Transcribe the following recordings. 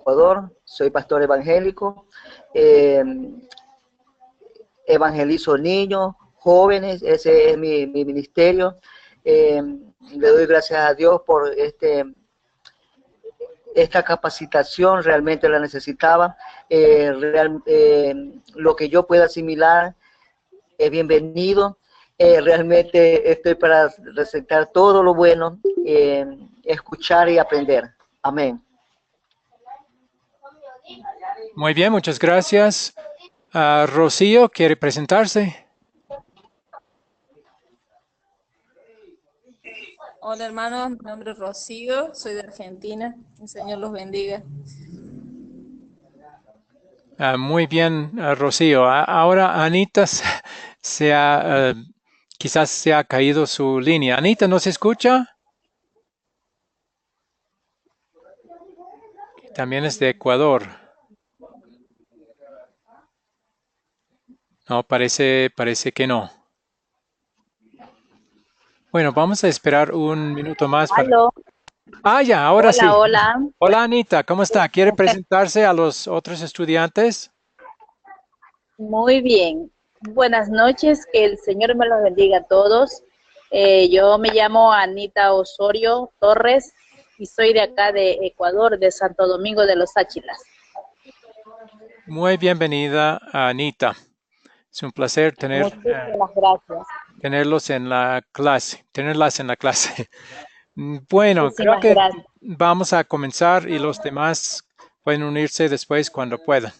Ecuador, soy pastor evangélico, eh, evangelizo niños, jóvenes, ese es mi ministerio. Le doy gracias a Dios por esta capacitación, realmente la necesitaba. Lo que yo pueda asimilar es bienvenido. Realmente estoy para resaltar todo lo bueno, escuchar y aprender. Amén. Muy bien, muchas gracias. Rocío, ¿quiere presentarse? Hola hermanos, mi nombre es Rocío, soy de Argentina, el Señor los bendiga. Muy bien, Rocío. Ahora Anita quizás se ha caído su línea. Anita, ¿no se escucha? También es de Ecuador. No, parece que no. Bueno, vamos a esperar un minuto más para... Aló, Ya, ahora sí. hola, hola. Hola Anita, ¿cómo está? ¿Quiere presentarse a los otros estudiantes? Muy bien. Buenas noches, que el Señor me los bendiga a todos. Yo me llamo Anita Osorio Torres y soy de acá de Ecuador, de Santo Domingo de los Áchilas. Muy bienvenida, Anita. Es un placer Muchísimas gracias. tenerlas en la clase. Bueno, creo Muchísimas que gracias. vamos a comenzar y los demás pueden unirse después cuando puedan.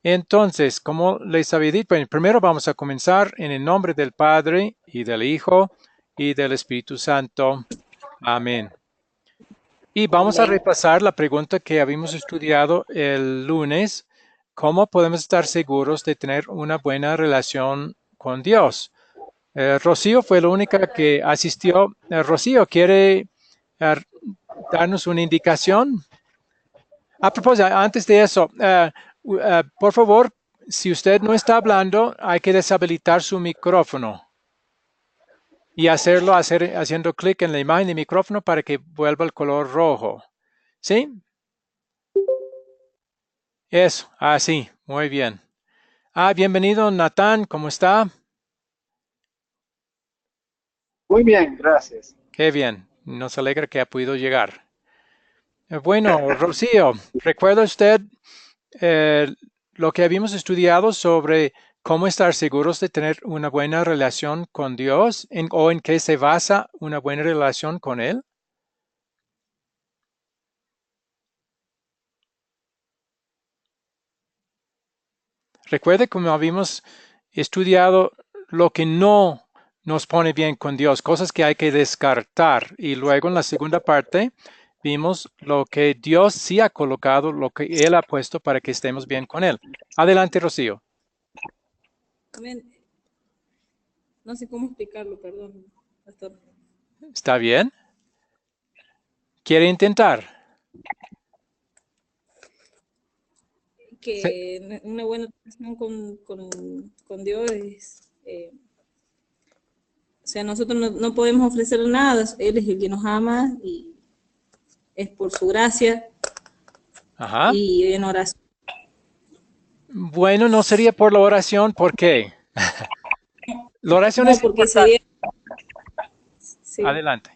Entonces, como les había dicho, bueno, primero vamos a comenzar en el nombre del Padre y del Hijo y del Espíritu Santo. Amén. Y vamos a Amén. repasar la pregunta que habíamos estudiado el lunes. ¿Cómo podemos estar seguros de tener una buena relación con Dios? Rocío fue la única que asistió. Rocío, ¿quiere eh, darnos una indicación? A propósito, antes de eso, por favor, si usted no está hablando, hay que deshabilitar su micrófono y haciendo clic en la imagen del micrófono para que vuelva el color rojo. ¿Sí? Eso, así, muy bien. Bienvenido, Natán, ¿cómo está? Muy bien, gracias. Qué bien, nos alegra que ha podido llegar. Bueno, Rocío, ¿recuerda usted eh, lo que habíamos estudiado sobre cómo estar seguros de tener una buena relación con Dios o en qué se basa una buena relación con Él? Recuerde cómo habíamos estudiado lo que no nos pone bien con Dios, cosas que hay que descartar. Y luego en la segunda parte vimos lo que Dios sí ha colocado, lo que Él ha puesto para que estemos bien con Él. Adelante, Rocío. Amén. No sé cómo explicarlo, perdón, pastor. ¿Está bien? ¿Quiere intentar? Sí. Que una buena relación con Dios es, o sea, nosotros no podemos ofrecerle nada, Él es el que nos ama y es por su gracia Ajá. y en oración. Bueno, no sería por la oración, ¿por qué? La oración No, es porque importante. sería, sí. Adelante.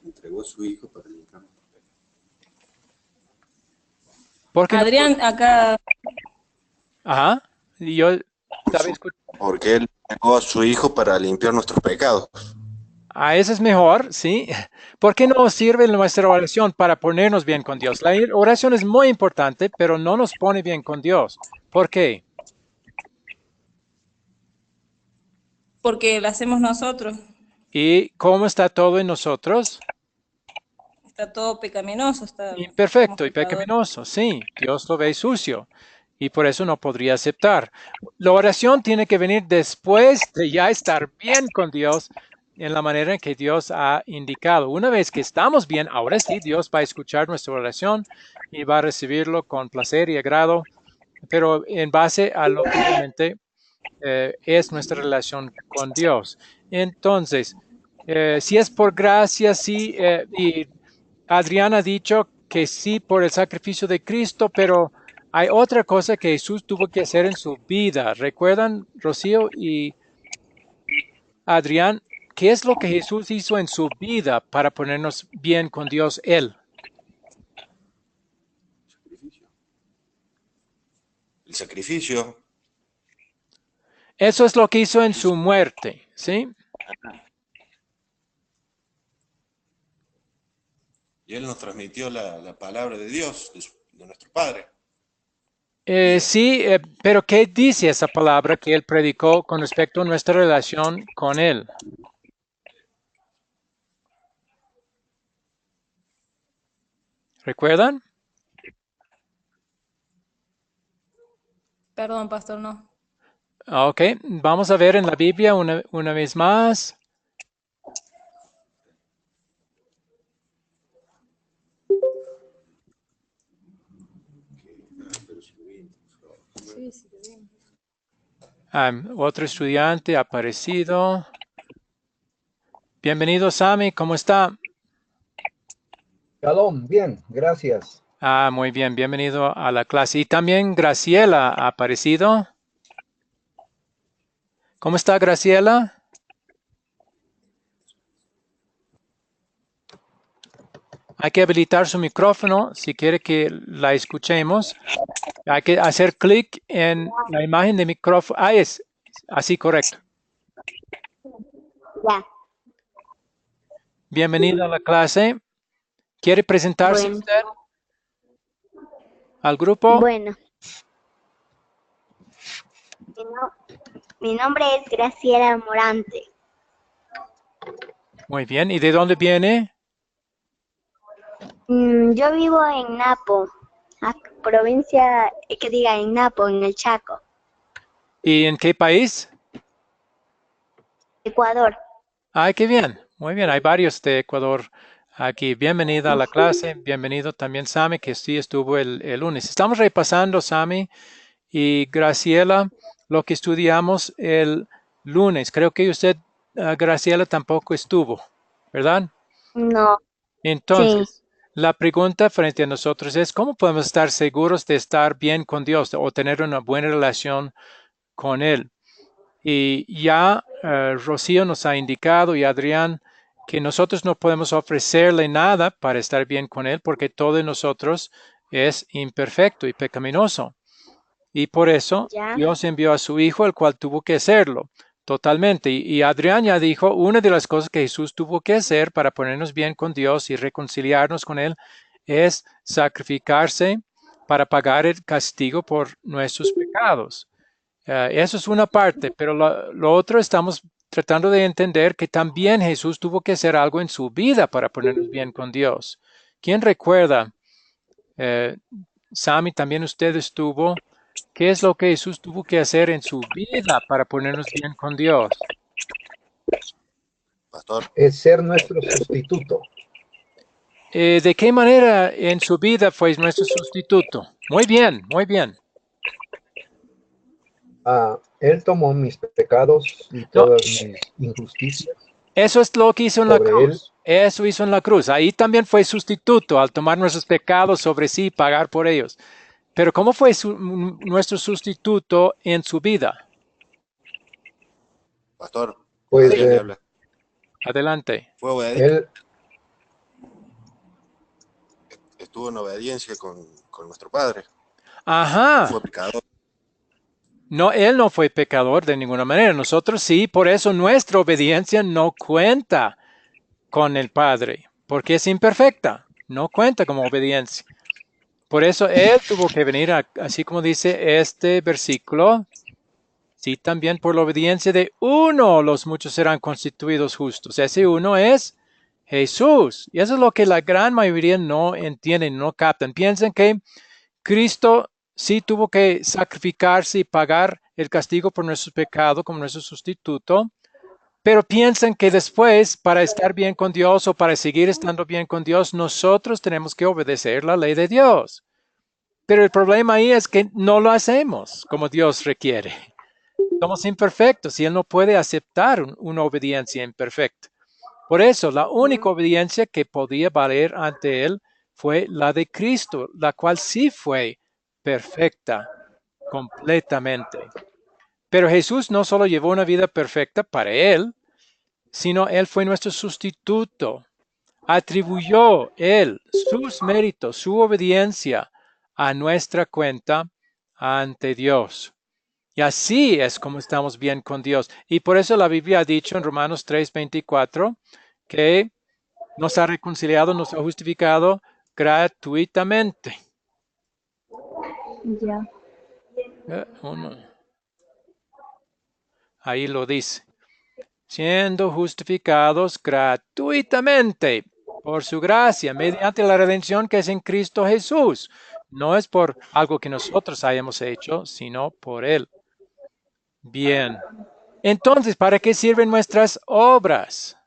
Entregó a su hijo para limpiar. ¿Por qué no? Adrián, acá, Ajá. Y yo estaba escuchando. Porque él entregó a su hijo para limpiar nuestros pecados. Eso es mejor, ¿sí? ¿Por qué no sirve nuestra oración para ponernos bien con Dios? La oración es muy importante, pero no nos pone bien con Dios. ¿Por qué? porque lo hacemos nosotros, ¿Y cómo está todo en nosotros? está todo pecaminoso, somos Imperfecto y pecadores. pecaminoso, sí. Dios lo ve sucio y por eso no podría aceptar. La oración tiene que venir después de ya estar bien con Dios en la manera en que Dios ha indicado. Una vez que estamos bien, ahora sí, Dios va a escuchar nuestra oración y va a recibirlo con placer y agrado, pero en base a lo que realmente es nuestra relación con Dios. Entonces, si es por gracia, sí, y Adrián ha dicho que sí por el sacrificio de Cristo, pero hay otra cosa que Jesús tuvo que hacer en su vida. ¿Recuerdan, Rocío y Adrián? ¿Qué es lo que Jesús hizo en su vida para ponernos bien con Dios Él? El sacrificio. Eso es lo que hizo en su muerte, ¿sí? Y Él nos transmitió la palabra de Dios, de nuestro Padre. Sí, pero ¿qué dice esa palabra que Él predicó con respecto a nuestra relación con Él? ¿Recuerdan? Perdón, pastor, no. Ok, vamos a ver en la Biblia una vez más. Otro estudiante ha aparecido. Bienvenido, Sammy, ¿cómo está? Shalom, bien, gracias. Muy bien, bienvenido a la clase. Y también Graciela ha aparecido. ¿Cómo está, Graciela? Hay que habilitar su micrófono si quiere que la escuchemos. Hay que hacer clic en la imagen de micrófono. Es así, correcto. Ya. Bienvenido a la clase. ¿Quiere presentarse Bueno. usted al grupo? Bueno. Mi nombre es Graciela Morante. Muy bien. ¿Y de dónde viene? Yo vivo en Napo, provincia, en Napo, en el Chaco, ¿Y en qué país? Ecuador. Ay, qué bien. Muy bien. Hay varios de Ecuador aquí. Bienvenida a la clase. Bienvenido también, Sammy, que sí estuvo el lunes. Estamos repasando, Sammy y Graciela, lo que estudiamos el lunes. Creo que usted, Graciela, tampoco estuvo, ¿verdad? No. Entonces, la pregunta frente a nosotros es, ¿cómo podemos estar seguros de estar bien con Dios o tener una buena relación con Él? Y ya Rocío nos ha indicado y Adrián que nosotros no podemos ofrecerle nada para estar bien con Él porque todo de nosotros es imperfecto y pecaminoso. Y por eso Dios envió a su Hijo, el cual tuvo que hacerlo totalmente. Y Adrián ya dijo, una de las cosas que Jesús tuvo que hacer para ponernos bien con Dios y reconciliarnos con Él es sacrificarse para pagar el castigo por nuestros pecados. Eso es una parte, pero lo otro estamos tratando de entender que también Jesús tuvo que hacer algo en su vida para ponernos bien con Dios. ¿Quién recuerda? Sammy, también usted estuvo. ¿Qué es lo que Jesús tuvo que hacer en su vida para ponernos bien con Dios? Pastor. Es ser nuestro sustituto. ¿De qué manera en su vida fue nuestro sustituto? Muy bien, muy bien. Él tomó mis pecados y todas mis injusticias. Eso es lo que hizo en la cruz. Eso hizo en la cruz. Ahí también fue sustituto al tomar nuestros pecados sobre sí y pagar por ellos. Pero ¿cómo fue nuestro sustituto en su vida? Pastor, pues habla. Adelante. Fue obediente. Estuvo en obediencia con nuestro Padre. Ajá. No fue pecador. No, él no fue pecador de ninguna manera. Nosotros sí, por eso nuestra obediencia no cuenta con el Padre, porque es imperfecta, no cuenta como obediencia. Por eso él tuvo que venir, así como dice este versículo, sí, también por la obediencia de uno los muchos serán constituidos justos. Ese uno es Jesús. Y eso es lo que la gran mayoría no entienden, no captan. Piensan que Cristo sí tuvo que sacrificarse y pagar el castigo por nuestro pecado como nuestro sustituto, pero piensan que después, para estar bien con Dios o para seguir estando bien con Dios, nosotros tenemos que obedecer la ley de Dios. Pero el problema ahí es que no lo hacemos como Dios requiere. Somos imperfectos y Él no puede aceptar una obediencia imperfecta. Por eso, la única obediencia que podía valer ante Él fue la de Cristo, la cual sí fue perfecta completamente. Pero Jesús no solo llevó una vida perfecta para Él, sino Él fue nuestro sustituto. Atribuyó Él sus méritos, su obediencia a nuestra cuenta ante Dios. Y así es como estamos bien con Dios. Y por eso la Biblia ha dicho en Romanos 3:24 que nos ha reconciliado, nos ha justificado gratuitamente. Ya. Ahí lo dice. Siendo justificados gratuitamente por su gracia, mediante la redención que es en Cristo Jesús. No es por algo que nosotros hayamos hecho, sino por Él. Bien. Entonces, ¿para qué sirven nuestras obras?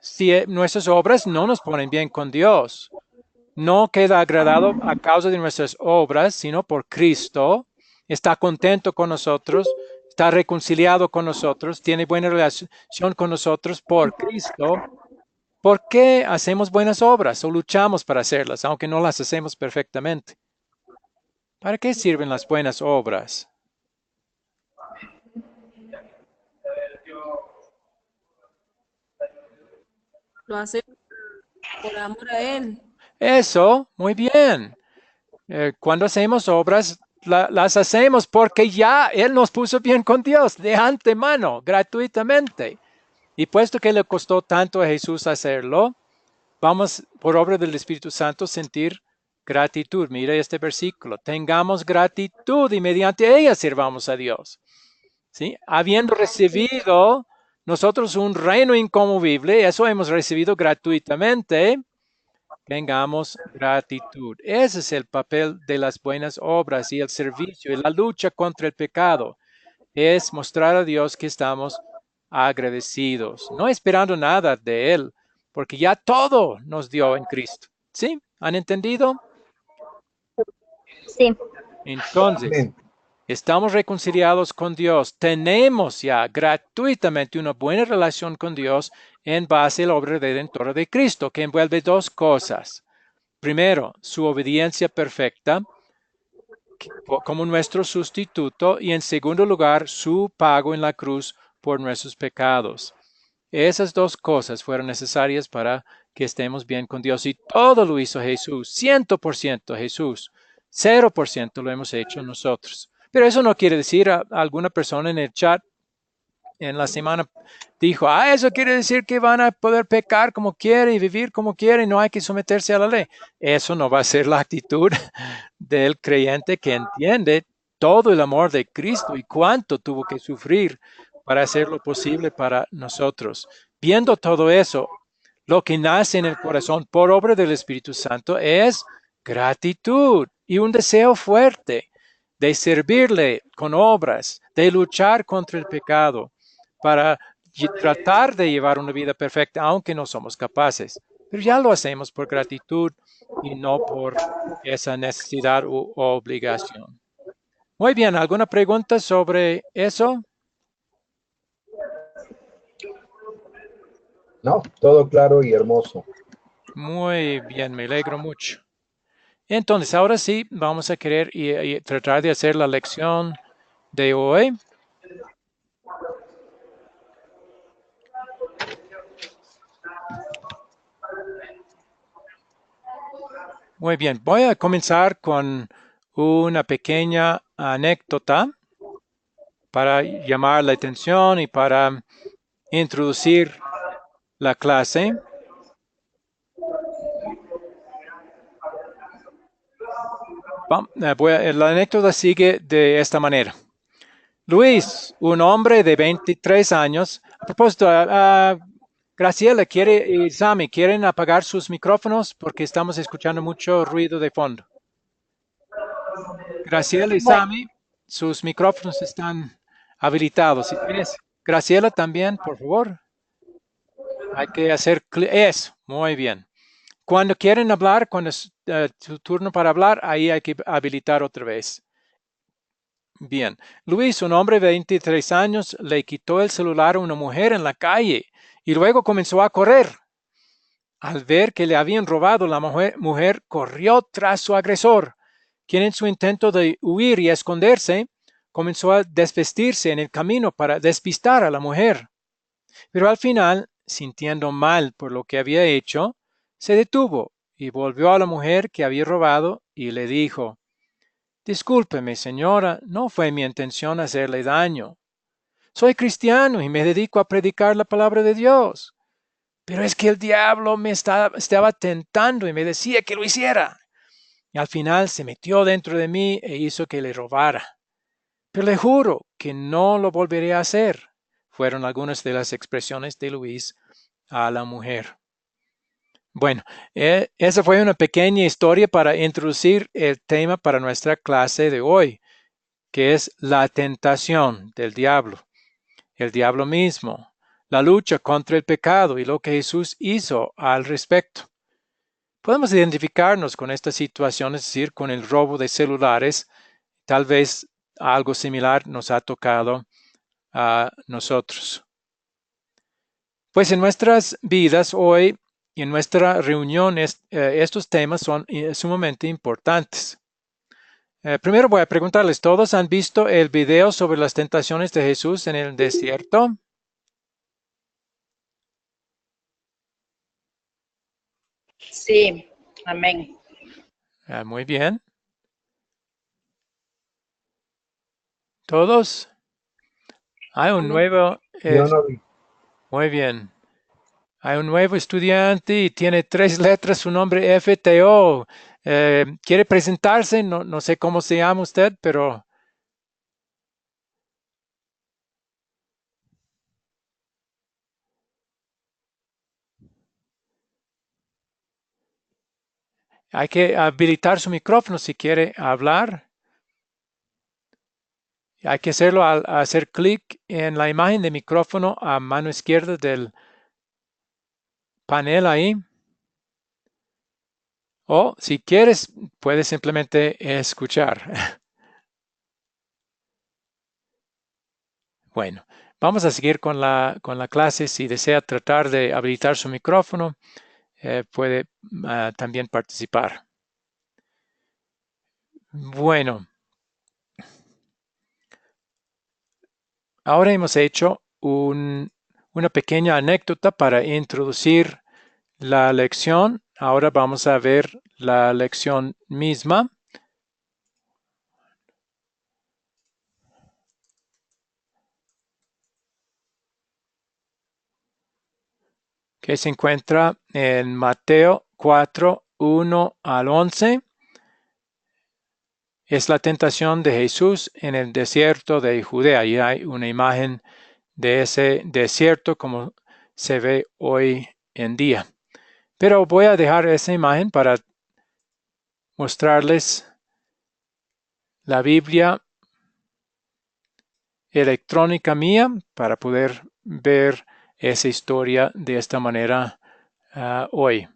Si nuestras obras no nos ponen bien con Dios, no queda agradado a causa de nuestras obras, sino por Cristo, está contento con nosotros, está reconciliado con nosotros, tiene buena relación con nosotros por Cristo. ¿Por qué hacemos buenas obras o luchamos para hacerlas, aunque no las hacemos perfectamente? ¿Para qué sirven las buenas obras? Lo hacemos por amor a Él. Eso, muy bien. Cuando hacemos obras, las hacemos porque ya Él nos puso bien con Dios de antemano, gratuitamente. Y puesto que le costó tanto a Jesús hacerlo, vamos por obra del Espíritu Santo sentir gratitud. Mira este versículo. Tengamos gratitud y mediante ella sirvamos a Dios. ¿Sí? Habiendo recibido nosotros un reino inconmovible, eso hemos recibido gratuitamente. Tengamos gratitud. Ese es el papel de las buenas obras y el servicio y la lucha contra el pecado. Es mostrar a Dios que estamos agradecidos, no esperando nada de Él, porque ya todo nos dio en Cristo. ¿Sí? ¿Han entendido? Sí. Entonces, Amén. estamos reconciliados con Dios. Tenemos ya gratuitamente una buena relación con Dios en base a la obra redentora de Cristo, que envuelve dos cosas. Primero, su obediencia perfecta como nuestro sustituto y en segundo lugar, su pago en la cruz por nuestros pecados. Esas dos cosas fueron necesarias para que estemos bien con Dios y todo lo hizo Jesús, 100% Jesús, 0% lo hemos hecho nosotros. Pero eso no quiere decir a alguna persona en el chat en la semana dijo, eso quiere decir que van a poder pecar como quieren y vivir como quieren, no hay que someterse a la ley. Eso no va a ser la actitud del creyente que entiende todo el amor de Cristo y cuánto tuvo que sufrir para hacer lo posible para nosotros. Viendo todo eso, lo que nace en el corazón por obra del Espíritu Santo es gratitud y un deseo fuerte de servirle con obras, de luchar contra el pecado, para tratar de llevar una vida perfecta, aunque no somos capaces. Pero ya lo hacemos por gratitud y no por esa necesidad u obligación. Muy bien, ¿alguna pregunta sobre eso? No, todo claro y hermoso. Muy bien, me alegro mucho. Entonces, ahora sí, vamos a querer y tratar de hacer la lección de hoy. Muy bien, voy a comenzar con una pequeña anécdota para llamar la atención y para introducir la clase. La anécdota sigue de esta manera. Luis, un hombre de 23 años, a propósito, Graciela y Sami, ¿quieren apagar sus micrófonos? Porque estamos escuchando mucho ruido de fondo. Graciela y Sami, sus micrófonos están habilitados. Si tienes, Graciela también, por favor. Hay que hacer eso. Muy bien. Cuando quieren hablar, cuando es su turno para hablar, ahí hay que habilitar otra vez. Bien. Luis, un hombre de 23 años, le quitó el celular a una mujer en la calle y luego comenzó a correr. al ver que le habían robado, la mujer corrió tras su agresor, quien en su intento de huir y esconderse, comenzó a desvestirse en el camino para despistar a la mujer. Pero al final, sintiendo mal por lo que había hecho, se detuvo y volvió a la mujer que había robado y le dijo: «Discúlpeme, señora, no fue mi intención hacerle daño. Soy cristiano y me dedico a predicar la palabra de Dios. Pero es que el diablo me estaba tentando y me decía que lo hiciera. Y al final se metió dentro de mí e hizo que le robara. Pero le juro que no lo volveré a hacer», fueron algunas de las expresiones de Luis a la mujer. Bueno, esa fue una pequeña historia para introducir el tema para nuestra clase de hoy, que es la tentación del diablo, el diablo mismo, la lucha contra el pecado y lo que Jesús hizo al respecto. Podemos identificarnos con esta situación, es decir, con el robo de celulares. Tal vez algo similar nos ha tocado a nosotros. Pues en nuestras vidas hoy y en nuestra reunión estos temas son sumamente importantes. Primero voy a preguntarles, ¿todos han visto el video sobre las tentaciones de Jesús en el desierto? Sí, amén. Muy bien. ¿Todos? Hay un nuevo... Yo no vi. Muy bien. Hay un nuevo estudiante y tiene 3 letras, su nombre FTO. ¿Quiere presentarse? No sé cómo se llama usted, pero... Hay que habilitar su micrófono si quiere hablar. Hay que hacerlo al hacer clic en la imagen de micrófono a mano izquierda del panel ahí. O si quieres, puedes simplemente escuchar. Bueno, vamos a seguir con la clase. Si desea tratar de habilitar su micrófono, puede también participar. Bueno, ahora hemos hecho una pequeña anécdota para introducir la lección. Ahora vamos a ver la lección misma. Que se encuentra en Mateo 4, 1 al 11. Es la tentación de Jesús en el desierto de Judea. Y hay una imagen de ese desierto como se ve hoy en día. Pero voy a dejar esa imagen para mostrarles la Biblia electrónica mía para poder ver esa historia de esta manera hoy.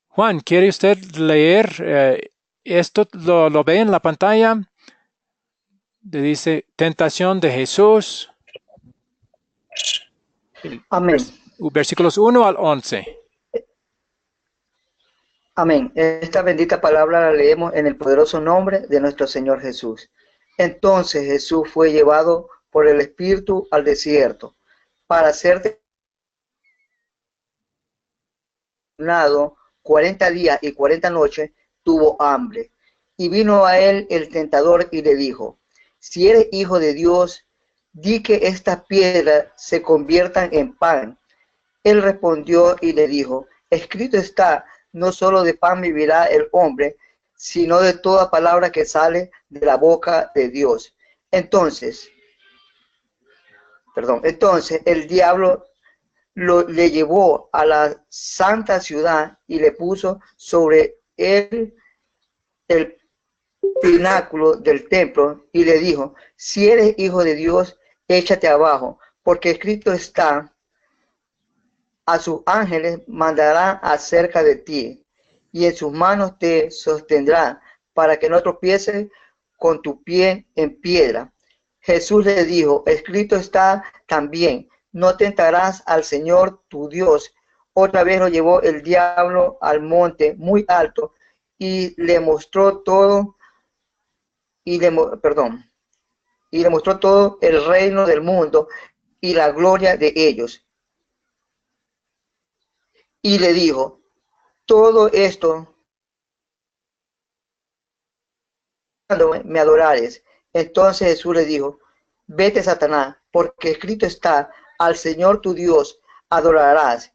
Juan, ¿quiere usted leer esto? ¿Lo ve en la pantalla? Le dice, tentación de Jesús. Amén. Versículos 1 al 11. Amén. Esta bendita palabra la leemos en el poderoso nombre de nuestro Señor Jesús. Entonces Jesús fue llevado por el Espíritu al desierto para ser tentado 40 días y 40 noches, tuvo hambre. Y vino a él el tentador y le dijo: si eres hijo de Dios, di que estas piedras se conviertan en pan. Él respondió y le dijo: escrito está, no solo de pan vivirá el hombre, sino de toda palabra que sale de la boca de Dios. Entonces el diablo le llevó a la santa ciudad y le puso sobre él el pináculo del templo y le dijo: si eres hijo de Dios, échate abajo, porque escrito está, a sus ángeles mandará acerca de ti, y en sus manos te sostendrá, para que no tropieces con tu pie en piedra. Jesús le dijo: escrito está también, no tentarás al Señor tu Dios. Otra vez lo llevó el diablo al monte muy alto y le mostró todo, y le mostró todo el reino del mundo y la gloria de ellos. Y le dijo, todo esto cuando me adorares. Entonces Jesús le dijo, vete, Satanás, porque escrito está, al Señor tu Dios adorarás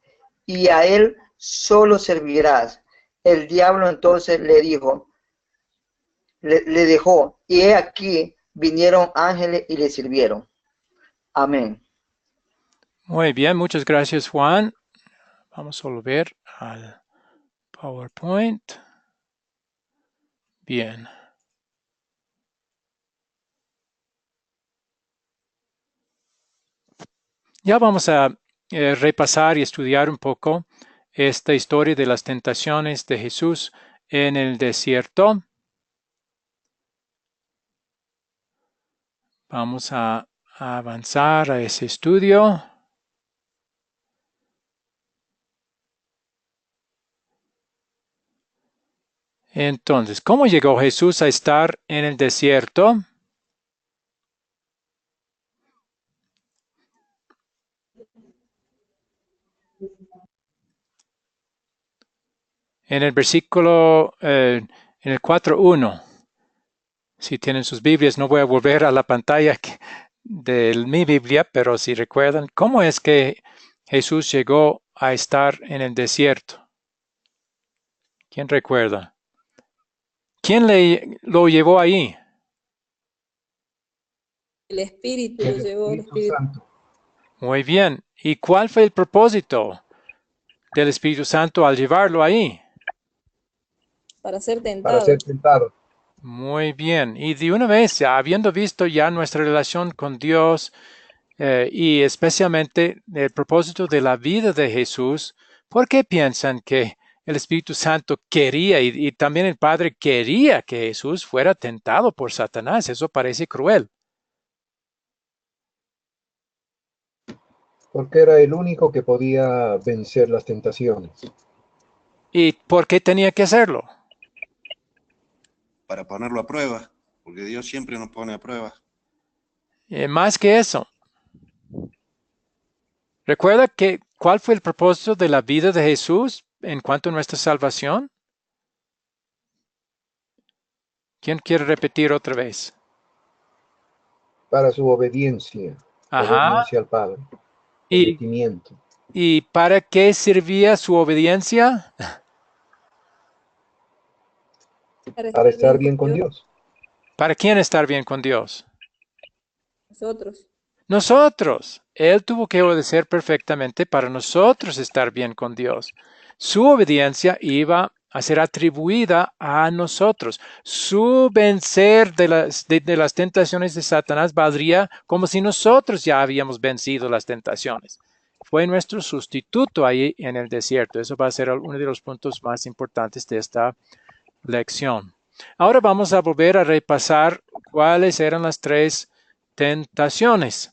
y a él solo servirás. El diablo entonces le dijo, le dejó, y he aquí vinieron ángeles y le sirvieron. Amén. Muy bien, muchas gracias, Juan. Vamos a volver al PowerPoint. Bien. Ya vamos a repasar y estudiar un poco esta historia de las tentaciones de Jesús en el desierto. Vamos a avanzar a ese estudio. Entonces, ¿cómo llegó Jesús a estar en el desierto? En el versículo, en el 4:1. Si tienen sus Biblias, no voy a volver a la pantalla de mi Biblia, pero si recuerdan, ¿cómo es que Jesús llegó a estar en el desierto? ¿Quién recuerda? ¿Quién lo llevó ahí? El Espíritu lo El llevó, el Espíritu Espíritu. Santo. Muy bien. ¿Y cuál fue el propósito del Espíritu Santo al llevarlo ahí? Para ser Para tentado. ser tentado. Muy bien. Y de una vez, ya habiendo visto ya nuestra relación con Dios y especialmente el propósito de la vida de Jesús, ¿por qué piensan que el Espíritu Santo quería y también el Padre quería que Jesús fuera tentado por Satanás? Eso parece cruel. Porque era el único que podía vencer las tentaciones. ¿Y por qué tenía que hacerlo? Para ponerlo a prueba, porque Dios siempre nos pone a prueba. Más que eso. ¿Recuerda cuál fue el propósito de la vida de Jesús en cuanto a nuestra salvación? ¿Quién quiere repetir otra vez? Para su obediencia. Ajá. Obediencia al Padre. ¿Y, Sometimiento. ¿Y para qué servía su obediencia? Para estar bien con Dios. ¿Para quién estar bien con Dios? Nosotros. Nosotros. Él tuvo que obedecer perfectamente para nosotros estar bien con Dios. Su obediencia iba a ser atribuida a nosotros. Su vencer de las tentaciones de Satanás valdría como si nosotros ya habíamos vencido las tentaciones. Fue nuestro sustituto ahí en el desierto. Eso va a ser uno de los puntos más importantes de esta lección. Ahora vamos a volver a repasar cuáles eran las tres tentaciones.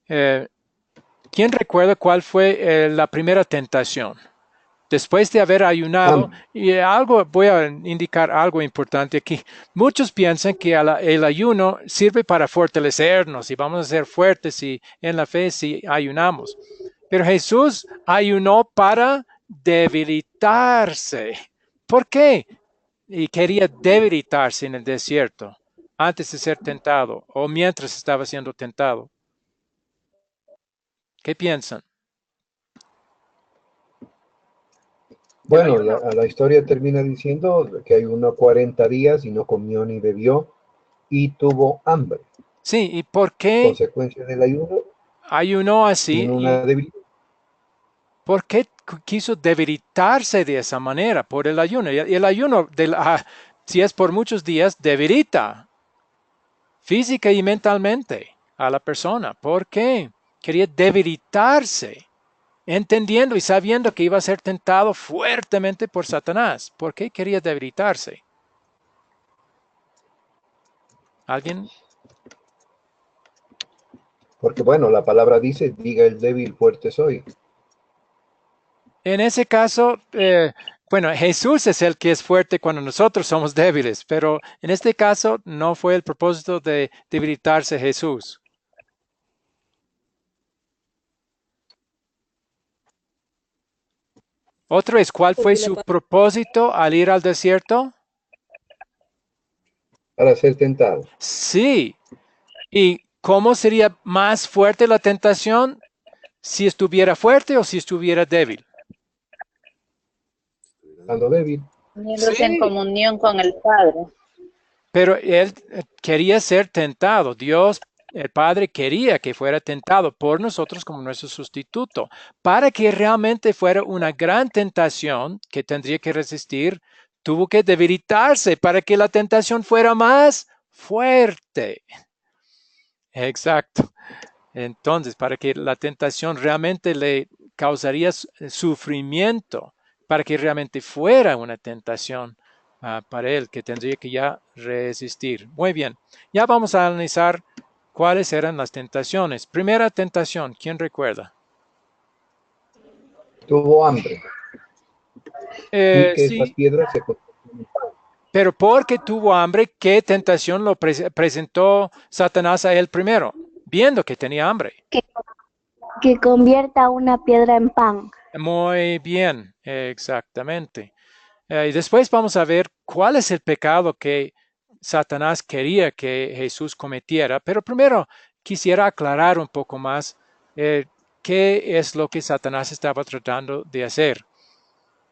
¿Quién recuerda cuál fue la primera tentación? Después de haber ayunado, y voy a indicar algo importante aquí. Muchos piensan que el ayuno sirve para fortalecernos y vamos a ser fuertes en la fe si ayunamos. Pero Jesús ayunó para debilitarse. ¿Por qué? Y quería debilitarse en el desierto antes de ser tentado o mientras estaba siendo tentado. ¿Qué piensan? Bueno, la historia termina diciendo que ayunó 40 días y no comió ni bebió y tuvo hambre. Sí, ¿y por qué Consecuencia del ayuno. ayunó así? ¿Por qué quiso debilitarse de esa manera? Por el ayuno. Y el ayuno, si es por muchos días, debilita física y mentalmente a la persona. ¿Por qué? Quería debilitarse, entendiendo y sabiendo que iba a ser tentado fuertemente por Satanás. ¿Por qué quería debilitarse? ¿Alguien? Porque bueno, la palabra dice, diga el débil, fuerte soy. En ese caso, bueno, Jesús es el que es fuerte cuando nosotros somos débiles, pero en este caso no fue el propósito de debilitarse Jesús. Otra vez, ¿cuál fue Porque la su propósito al ir al desierto? Para ser tentado. Sí. ¿Y cómo sería más fuerte la tentación? ¿Si estuviera fuerte o si estuviera débil? Estando débil. Poniéndose en Sí. comunión con el Padre. Pero él quería ser tentado. Dios, el Padre, quería que fuera tentado por nosotros como nuestro sustituto. Para que realmente fuera una gran tentación que tendría que resistir, tuvo que debilitarse para que la tentación fuera más fuerte. Exacto. Entonces, para que la tentación realmente le causaría sufrimiento, para que realmente fuera una tentación para él, que tendría que ya resistir. Muy bien, ya vamos a analizar cuáles eran las tentaciones. Primera tentación, ¿quién recuerda? Tuvo hambre. Y que estas Sí, piedras se convirtieron en pan. pero porque tuvo hambre, ¿qué tentación lo presentó Satanás a él primero? Viendo que tenía hambre. Que convierta una piedra en pan. Muy bien, exactamente. Y después vamos a ver cuál es el pecado que Satanás quería que Jesús cometiera, pero primero quisiera aclarar un poco más qué es lo que Satanás estaba tratando de hacer.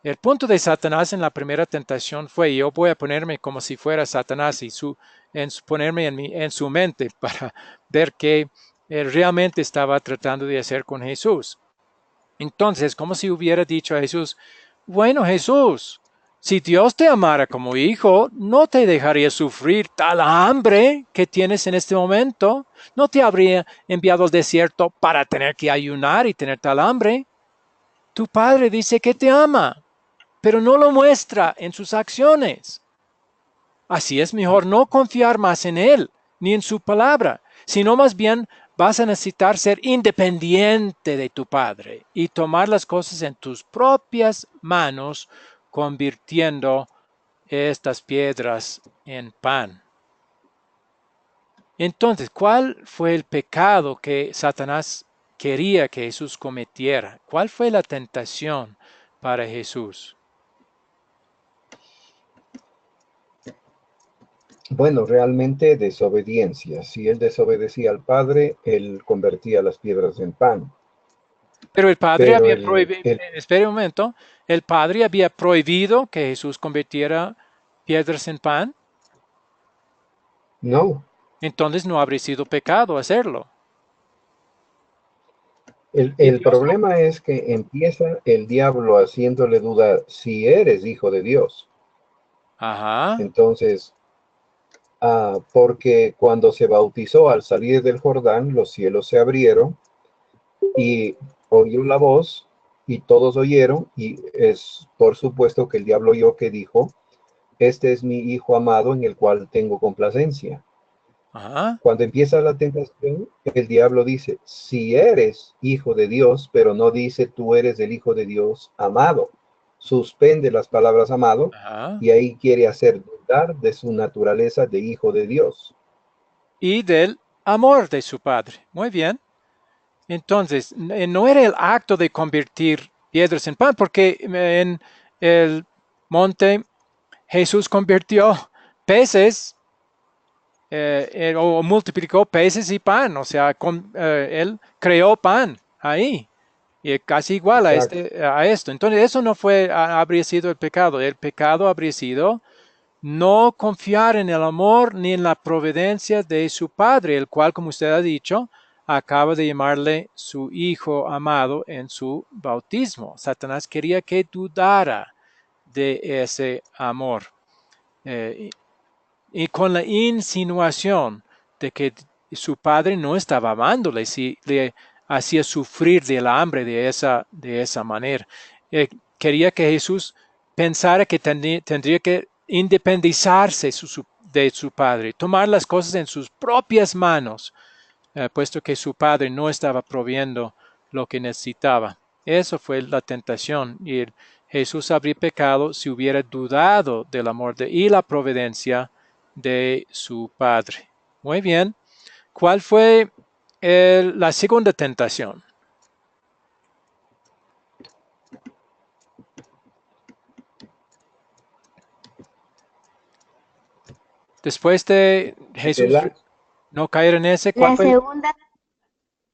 El punto de Satanás en la primera tentación fue, yo voy a ponerme como si fuera Satanás y ponerme en su mente para ver qué él realmente estaba tratando de hacer con Jesús. Entonces, como si hubiera dicho a Jesús, bueno, Jesús, si Dios te amara como hijo, no te dejaría sufrir tal hambre que tienes en este momento. No te habría enviado al desierto para tener que ayunar y tener tal hambre. Tu padre dice que te ama, pero no lo muestra en sus acciones. Así es mejor no confiar más en él ni en su palabra, sino más bien vas a necesitar ser independiente de tu padre y tomar las cosas en tus propias manos, convirtiendo estas piedras en pan. Entonces, ¿cuál fue el pecado que Satanás quería que Jesús cometiera? ¿Cuál fue la tentación para Jesús? Bueno, realmente desobediencia. Si él desobedecía al Padre, él convertía las piedras en pan. Pero el padre Pero había prohibido, espere un momento, el padre había prohibido que Jesús convirtiera piedras en pan, no, entonces no habría sido pecado hacerlo. Y el Dios no. problema es que empieza el diablo haciéndole dudar si eres hijo de Dios. Ajá, Entonces, porque cuando se bautizó al salir del Jordán, los cielos se abrieron y oyó la voz y todos oyeron y es por supuesto que el diablo oyó que dijo, este es mi hijo amado en el cual tengo complacencia. ajá. Cuando empieza la tentación, el diablo dice, si eres hijo de Dios, pero no dice tú eres el hijo de Dios amado. Suspende las palabras amado Ajá. y ahí quiere hacer dudar de su naturaleza de hijo de Dios. Y del amor de su padre. Muy bien. Entonces, no era el acto de convertir piedras en pan, porque en el monte Jesús convirtió peces o multiplicó peces y pan, o sea, él creó pan ahí, y casi igual Exacto. a esto. Entonces, eso no habría sido el pecado habría sido no confiar en el amor ni en la providencia de su Padre, el cual, como usted ha dicho, acaba de llamarle su Hijo amado en su bautismo. Satanás quería que dudara de ese amor. Eh, y con la insinuación de que su padre no estaba amándole si le hacía sufrir del hambre de esa manera. Quería que Jesús pensara que tendría que independizarse de su padre, tomar las cosas en sus propias manos, puesto que su padre no estaba proveyendo lo que necesitaba. Eso fue la tentación. Y Jesús habría pecado si hubiera dudado del amor y la providencia de su Padre. Muy bien. ¿Cuál fue la segunda tentación? Después de Jesús no caer en ese, ¿cuál La fue? segunda,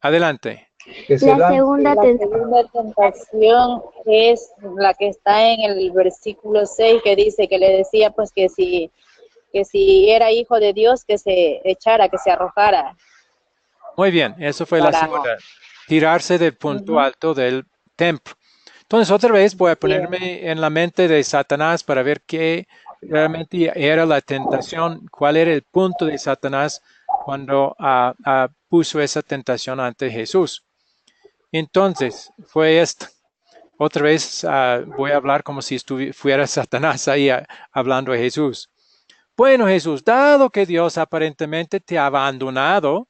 Adelante. la segunda La segunda tentación es la que está en el versículo 6, que dice, que le decía pues que si era hijo de Dios, que se echara, que se arrojara. Muy bien, eso fue la segunda. Tirarse del punto alto del templo. Entonces, otra vez voy a ponerme en la mente de Satanás para ver qué realmente era la tentación, cuál era el punto de Satanás cuando puso esa tentación ante Jesús. Entonces, fue esto. Otra vez voy a hablar como si fuera Satanás ahí hablando a Jesús. Bueno, Jesús, dado que Dios aparentemente te ha abandonado,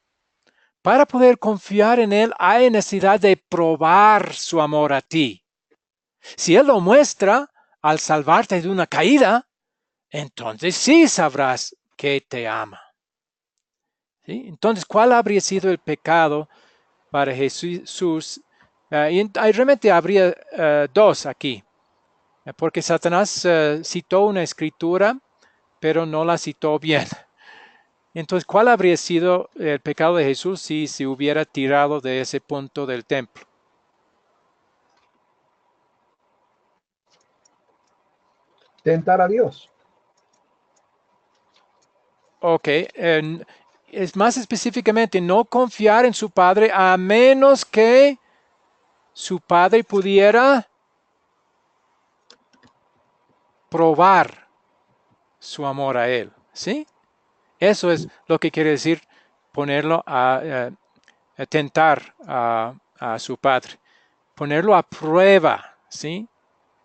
para poder confiar en Él hay necesidad de probar su amor a ti. Si Él lo muestra al salvarte de una caída, entonces sí sabrás que te ama. ¿Sí? Entonces, ¿cuál habría sido el pecado para Jesús? Y realmente habría dos aquí, porque Satanás citó una escritura, pero no la citó bien. Entonces, ¿cuál habría sido el pecado de Jesús si se hubiera tirado de ese punto del templo? Tentar a Dios. Ok, es más específicamente no confiar en su padre a menos que su padre pudiera probar su amor a él, ¿sí? Eso es lo que quiere decir ponerlo a tentar a su padre, ponerlo a prueba, ¿sí?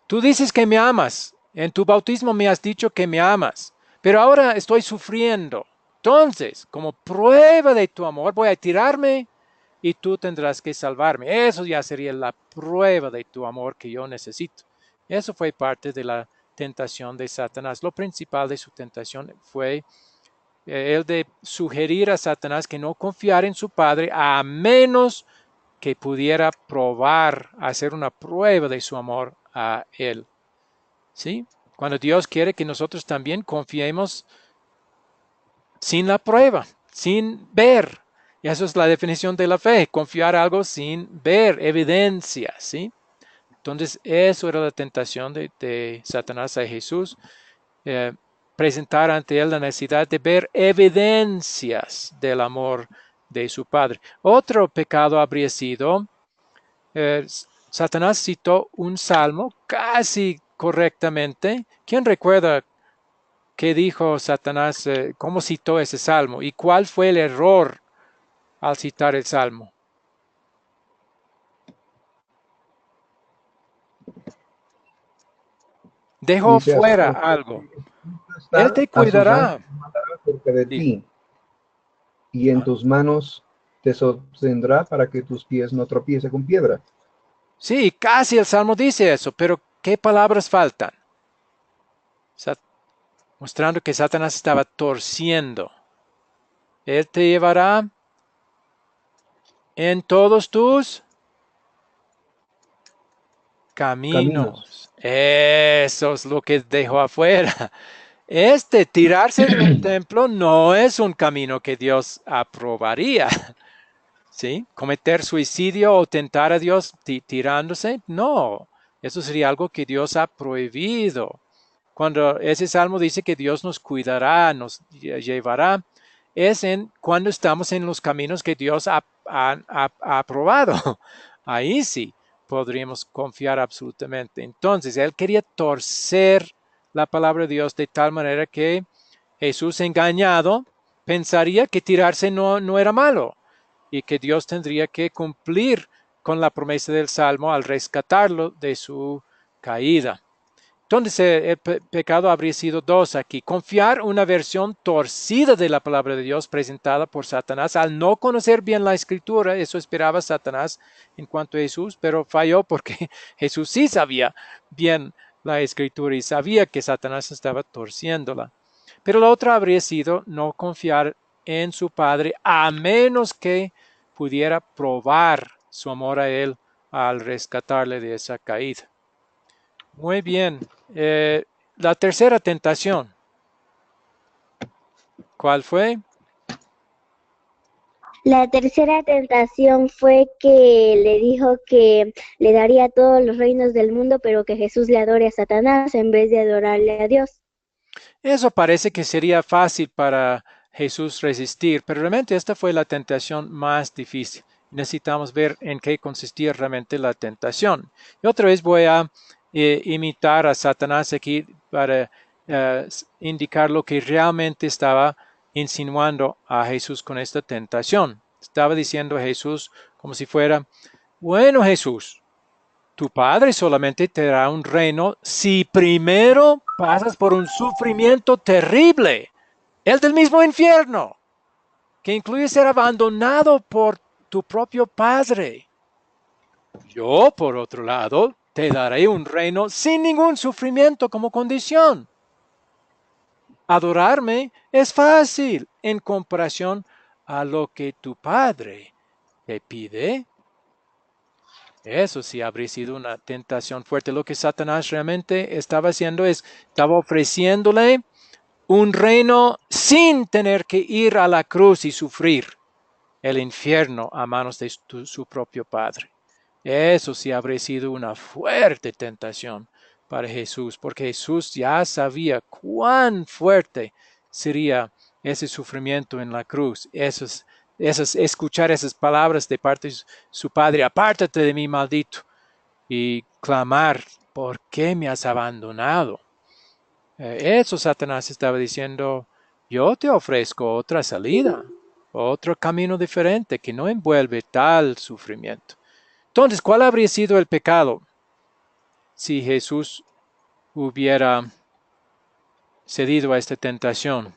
Tú dices que me amas, en tu bautismo me has dicho que me amas, pero ahora estoy sufriendo. Entonces, como prueba de tu amor, voy a tirarme y tú tendrás que salvarme. Eso ya sería la prueba de tu amor que yo necesito. Eso fue parte de la tentación de Satanás. Lo principal de su tentación fue el de sugerir a Satanás que no confiara en su Padre a menos que pudiera probar, hacer una prueba de su amor a Él. ¿Sí? Cuando Dios quiere que nosotros también confiemos sin la prueba, sin ver. Y eso es la definición de la fe, confiar algo sin ver, evidencia, ¿sí? Entonces, eso era la tentación de Satanás a Jesús, presentar ante él la necesidad de ver evidencias del amor de su Padre. Otro pecado habría sido, Satanás citó un salmo casi correctamente. ¿Quién recuerda qué dijo Satanás, cómo citó ese salmo y cuál fue el error al citar el salmo? Dejó Dice fuera así, algo. Él te a sus cuidará. ángeles mandará cerca de Sí. ti, y en tus manos te sostendrá para que tus pies no tropiecen con piedra. Sí, casi el salmo dice eso, pero ¿qué palabras faltan? Mostrando que Satanás estaba torciendo. Él te llevará en todos tus caminos. Eso es lo que dejó afuera. Tirarse de un templo no es un camino que Dios aprobaría. ¿Sí? Cometer suicidio o tentar a Dios tirándose, no. Eso sería algo que Dios ha prohibido. Cuando ese salmo dice que Dios nos cuidará, nos llevará, es cuando estamos en los caminos que Dios ha aprobado. Ahí sí podríamos confiar absolutamente. Entonces, él quería torcer la palabra de Dios de tal manera que Jesús, engañado, pensaría que tirarse no era malo y que Dios tendría que cumplir con la promesa del Salmo al rescatarlo de su caída. Entonces el pecado habría sido dos aquí. Confiar una versión torcida de la palabra de Dios presentada por Satanás al no conocer bien la escritura. Eso esperaba Satanás en cuanto a Jesús, pero falló porque Jesús sí sabía bien la escritura y sabía que Satanás estaba torciéndola. Pero la otra habría sido no confiar en su Padre a menos que pudiera probar su amor a él al rescatarle de esa caída. Muy bien. La tercera tentación, ¿cuál fue? La tercera tentación fue que le dijo que le daría todos los reinos del mundo, pero que Jesús le adore a Satanás en vez de adorarle a Dios. Eso parece que sería fácil para Jesús resistir, pero realmente esta fue la tentación más difícil. Necesitamos ver en qué consistía realmente la tentación. Y otra vez voy a imitar a Satanás aquí para indicar lo que realmente estaba insinuando a Jesús con esta tentación. Estaba diciendo a Jesús como si fuera, bueno Jesús, tu Padre solamente te dará un reino si primero pasas por un sufrimiento terrible, el del mismo infierno, que incluye ser abandonado por tu propio Padre. Yo, por otro lado, te daré un reino sin ningún sufrimiento como condición. Adorarme es fácil en comparación a lo que tu Padre te pide. Eso sí habría sido una tentación fuerte. Lo que Satanás realmente estaba haciendo es, estaba ofreciéndole un reino sin tener que ir a la cruz y sufrir el infierno a manos de su propio Padre. Eso sí habría sido una fuerte tentación para Jesús, porque Jesús ya sabía cuán fuerte sería ese sufrimiento en la cruz. Escuchar esas palabras de parte de su Padre, apártate de mí, maldito, y clamar, ¿por qué me has abandonado? Eso Satanás estaba diciendo, yo te ofrezco otra salida, otro camino diferente que no envuelve tal sufrimiento. Entonces, ¿cuál habría sido el pecado si Jesús hubiera cedido a esta tentación?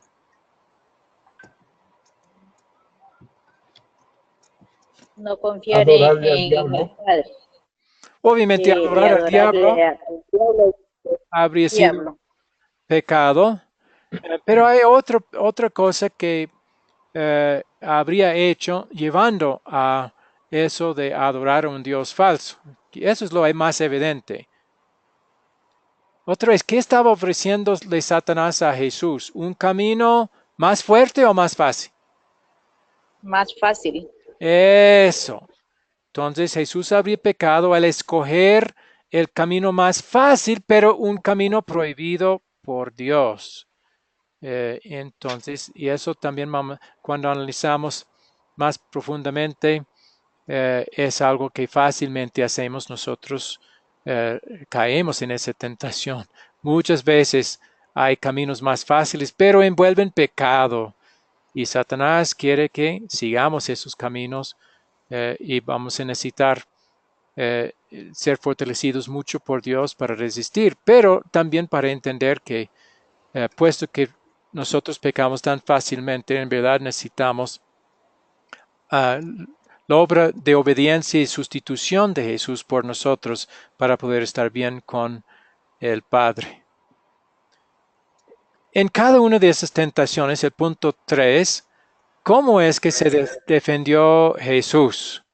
No confiar Adorarle al en el diablo. Padre. Obviamente, adorar al diablo Adorarle al diablo. habría sido Diablo. pecado, pero hay otra cosa que habría hecho llevando a eso de adorar a un Dios falso. Eso es lo más evidente. Otra vez, ¿qué estaba ofreciéndole Satanás a Jesús? ¿Un camino más fuerte o más fácil? Más fácil. Eso. Entonces Jesús habría pecado al escoger el camino más fácil, pero un camino prohibido por Dios. Entonces, y eso también cuando analizamos más profundamente, es algo que fácilmente hacemos nosotros, caemos en esa tentación. Muchas veces hay caminos más fáciles, pero envuelven pecado. Y Satanás quiere que sigamos esos caminos y vamos a necesitar ser fortalecidos mucho por Dios para resistir, pero también para entender que puesto que nosotros pecamos tan fácilmente, en verdad necesitamos la obra de obediencia y sustitución de Jesús por nosotros para poder estar bien con el Padre. En cada una de esas tentaciones, el punto 3, ¿cómo es que se defendió Jesús?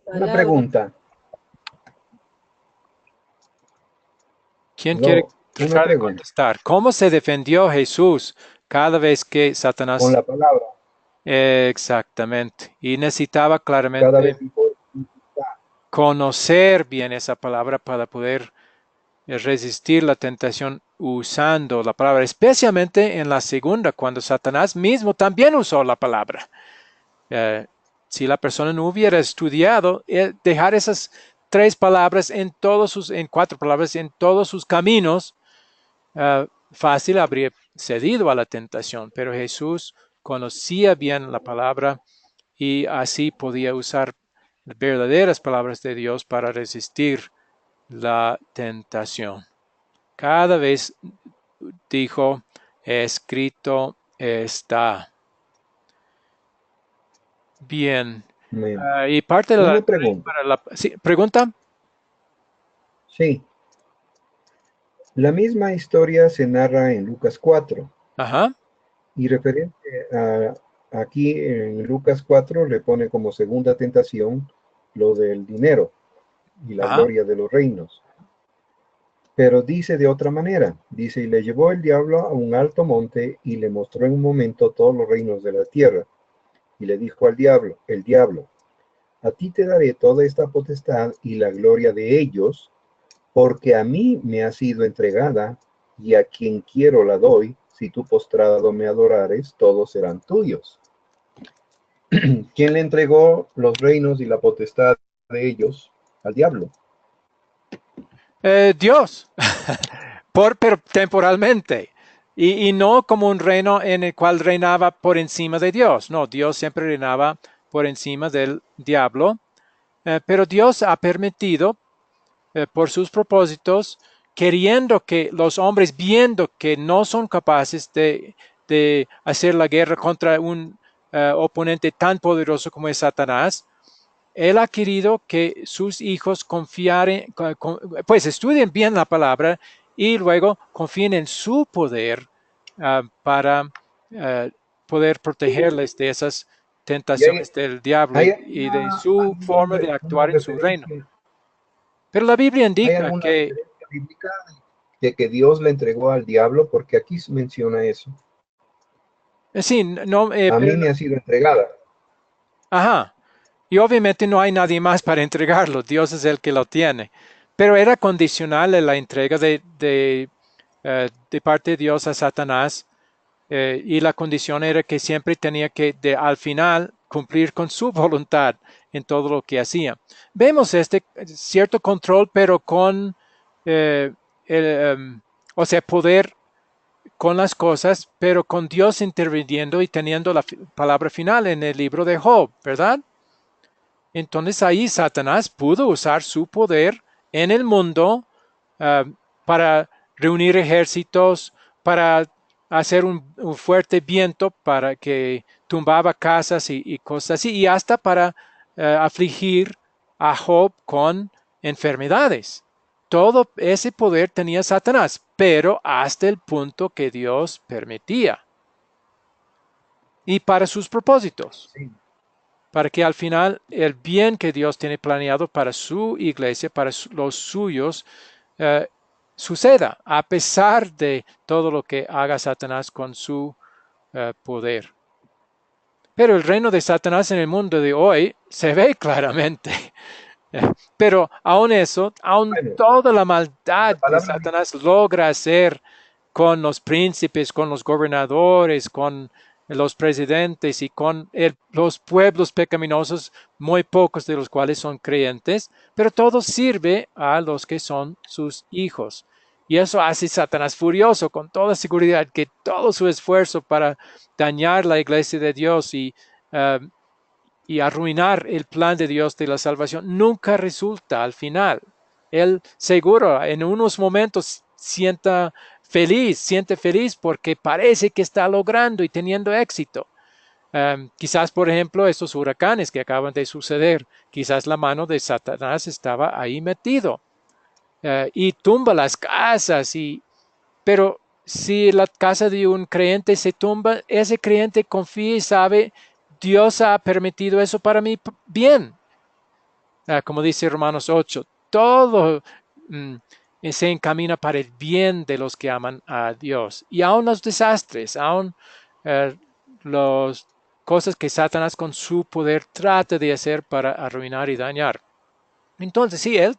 Una pregunta. ¿Quién No, quiere una tratar de pregunta. contestar? ¿Cómo se defendió Jesús cada vez que Satanás... Con la palabra. Exactamente. Y necesitaba Cada claramente vez mejor. conocer bien esa palabra para poder resistir la tentación usando la palabra, especialmente en la segunda, cuando Satanás mismo también usó la palabra. Si la persona no hubiera estudiado, dejar esas tres palabras en cuatro palabras en todos sus caminos, fácil habría cedido a la tentación, pero Jesús conocía bien la palabra y así podía usar verdaderas palabras de Dios para resistir la tentación. Cada vez dijo, escrito está. Bien. Amén. Y parte de Una pregunta. sí, ¿pregunta? Sí. La misma historia se narra en Lucas 4. Ajá. Y referente a aquí en Lucas 4 le pone como segunda tentación lo del dinero y la Ajá. gloria de los reinos. Pero dice de otra manera, dice, y le llevó el diablo a un alto monte y le mostró en un momento todos los reinos de la tierra. Y le dijo al diablo, el diablo, a ti te daré toda esta potestad y la gloria de ellos, porque a mí me ha sido entregada, y a quien quiero la doy. Si tú postrado me adorares, todos serán tuyos. ¿Quién le entregó los reinos y la potestad de ellos? Al diablo. Dios, pero temporalmente. Y no como un reino en el cual reinaba por encima de Dios. No, Dios siempre reinaba por encima del diablo. Pero Dios ha permitido, por sus propósitos, queriendo que los hombres, viendo que no son capaces de hacer la guerra contra un oponente tan poderoso como es Satanás, Él ha querido que sus hijos pues estudien bien la palabra y luego confíen en su poder para uh, poder protegerles de esas Y tentaciones del diablo hay y de su forma de alguna actuar en su reino. referencia, Pero la Biblia hay indica alguna que, referencia bíblica de que Dios le entregó al diablo, porque aquí se menciona eso. sí, no, A pero, mí me ha sido entregada. ajá, y obviamente no hay nadie más para entregarlo, Dios es el que lo tiene. Pero era condicional la entrega de parte de Dios a Satanás, y la condición era que siempre tenía que al final cumplir con su voluntad en todo lo que hacía. Vemos este cierto control, pero con, eh, o sea, poder con las cosas, pero con Dios interviniendo y teniendo la palabra final en el libro de Job, ¿verdad? Entonces ahí Satanás pudo usar su poder en el mundo uh, para reunir ejércitos, para hacer un fuerte viento para que tumbaba casas y cosas así, y hasta para afligir a Job con enfermedades. Todo ese poder tenía Satanás, pero hasta el punto que Dios permitía. Y para sus propósitos. Sí. Para que al final el bien que Dios tiene planeado para su iglesia, para los suyos, suceda, a pesar de todo lo que haga Satanás con su poder. Pero el reino de Satanás en el mundo de hoy se ve claramente. Pero aún eso, aún Bueno, toda la maldad la que palabra dice, Satanás logra hacer con los príncipes, con los gobernadores, con los presidentes y con los pueblos pecaminosos, muy pocos de los cuales son creyentes, pero todo sirve a los que son sus hijos. Y eso hace Satanás furioso con toda seguridad que todo su esfuerzo para dañar la iglesia de Dios uh, y arruinar el plan de Dios de la salvación nunca resulta al final. Él seguro en unos momentos siente feliz porque parece que está logrando y teniendo éxito. Quizás, por ejemplo, estos huracanes que acaban de suceder, quizás la mano de Satanás estaba ahí metido y tumba las casas, pero si la casa de un creyente se tumba, ese creyente confía y sabe, Dios ha permitido eso para mi bien. Como dice Romanos 8, todo se encamina para el bien de los que aman a Dios. Y aun los desastres, aun las cosas que Satanás con su poder trata de hacer para arruinar y dañar. Entonces, sí, él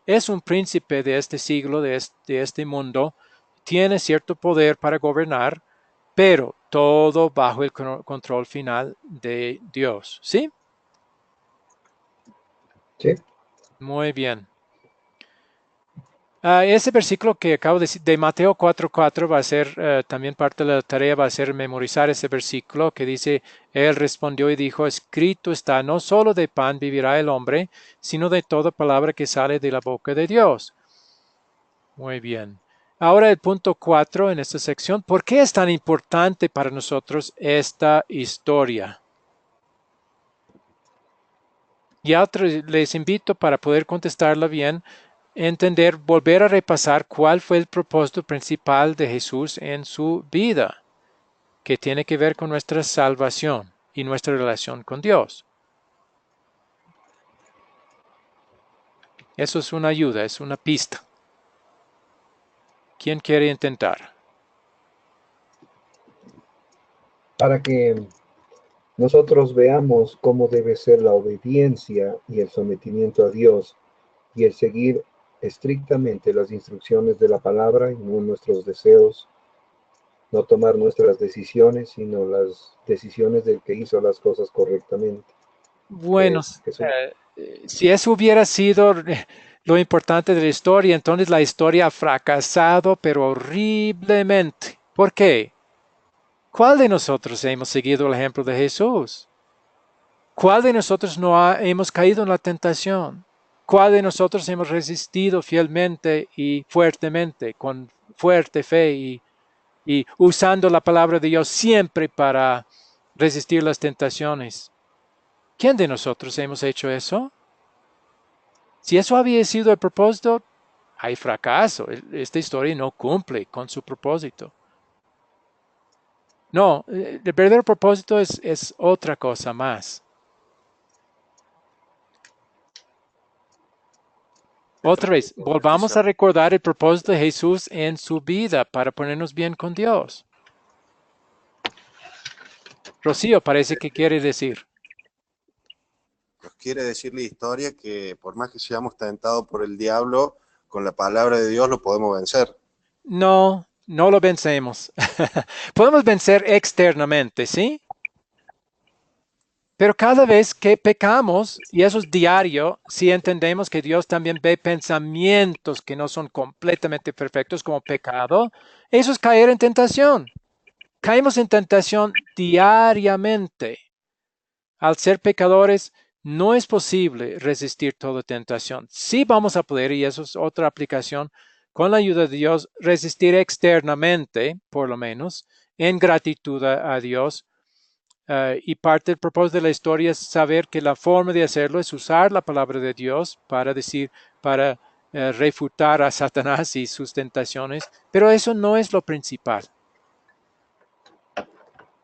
es un príncipe de este siglo, de este mundo, tiene cierto poder para gobernar, pero todo bajo el control final de Dios. ¿Sí? sí. Muy bien. Ese versículo que acabo de decir de Mateo 4:4 va a ser también parte de la tarea, va a ser memorizar ese versículo que dice, Él respondió y dijo, escrito está, no solo de pan vivirá el hombre, sino de toda palabra que sale de la boca de Dios. Muy bien. Ahora el punto 4 en esta sección, ¿por qué es tan importante para nosotros esta historia? Ya les invito para poder contestarla bien, entender, volver a repasar cuál fue el propósito principal de Jesús en su vida, que tiene que ver con nuestra salvación y nuestra relación con Dios. Eso es una ayuda, es una pista. ¿Quién quiere intentar? Para que nosotros veamos cómo debe ser la obediencia y el sometimiento a Dios y el seguir estrictamente las instrucciones de la palabra y no nuestros deseos, no tomar nuestras decisiones, sino las decisiones del que hizo las cosas correctamente, que Bueno, es Jesús. si eso hubiera sido lo importante de la historia, entonces la historia ha fracasado, pero horriblemente. ¿Por qué? ¿Cuál de nosotros hemos seguido el ejemplo de Jesús? ¿Cuál de nosotros no hemos caído en la tentación? ¿Cuál de nosotros hemos resistido fielmente y fuertemente, con fuerte fe y usando la palabra de Dios siempre para resistir las tentaciones? ¿Quién de nosotros hemos hecho eso? Si eso había sido el propósito, hay fracaso. Esta historia no cumple con su propósito. No, el verdadero propósito es otra cosa más. Otra vez, volvamos a recordar el propósito de Jesús en su vida para ponernos bien con Dios. Rocío parece que quiere decir. Nos quiere decir la historia que por más que seamos tentados por el diablo, con la palabra de Dios lo podemos vencer. No, no lo vencemos. Podemos vencer externamente, ¿sí? Pero cada vez que pecamos, y eso es diario, si entendemos que Dios también ve pensamientos que no son completamente perfectos como pecado, eso es caer en tentación. Caemos en tentación diariamente. Al ser pecadores, no es posible resistir toda tentación. Sí vamos a poder, y eso es otra aplicación, con la ayuda de Dios, resistir externamente, por lo menos, en gratitud a Dios. Y parte del propósito de la historia es saber que la forma de hacerlo es usar la palabra de Dios para refutar a Satanás y sus tentaciones, pero eso no es lo principal.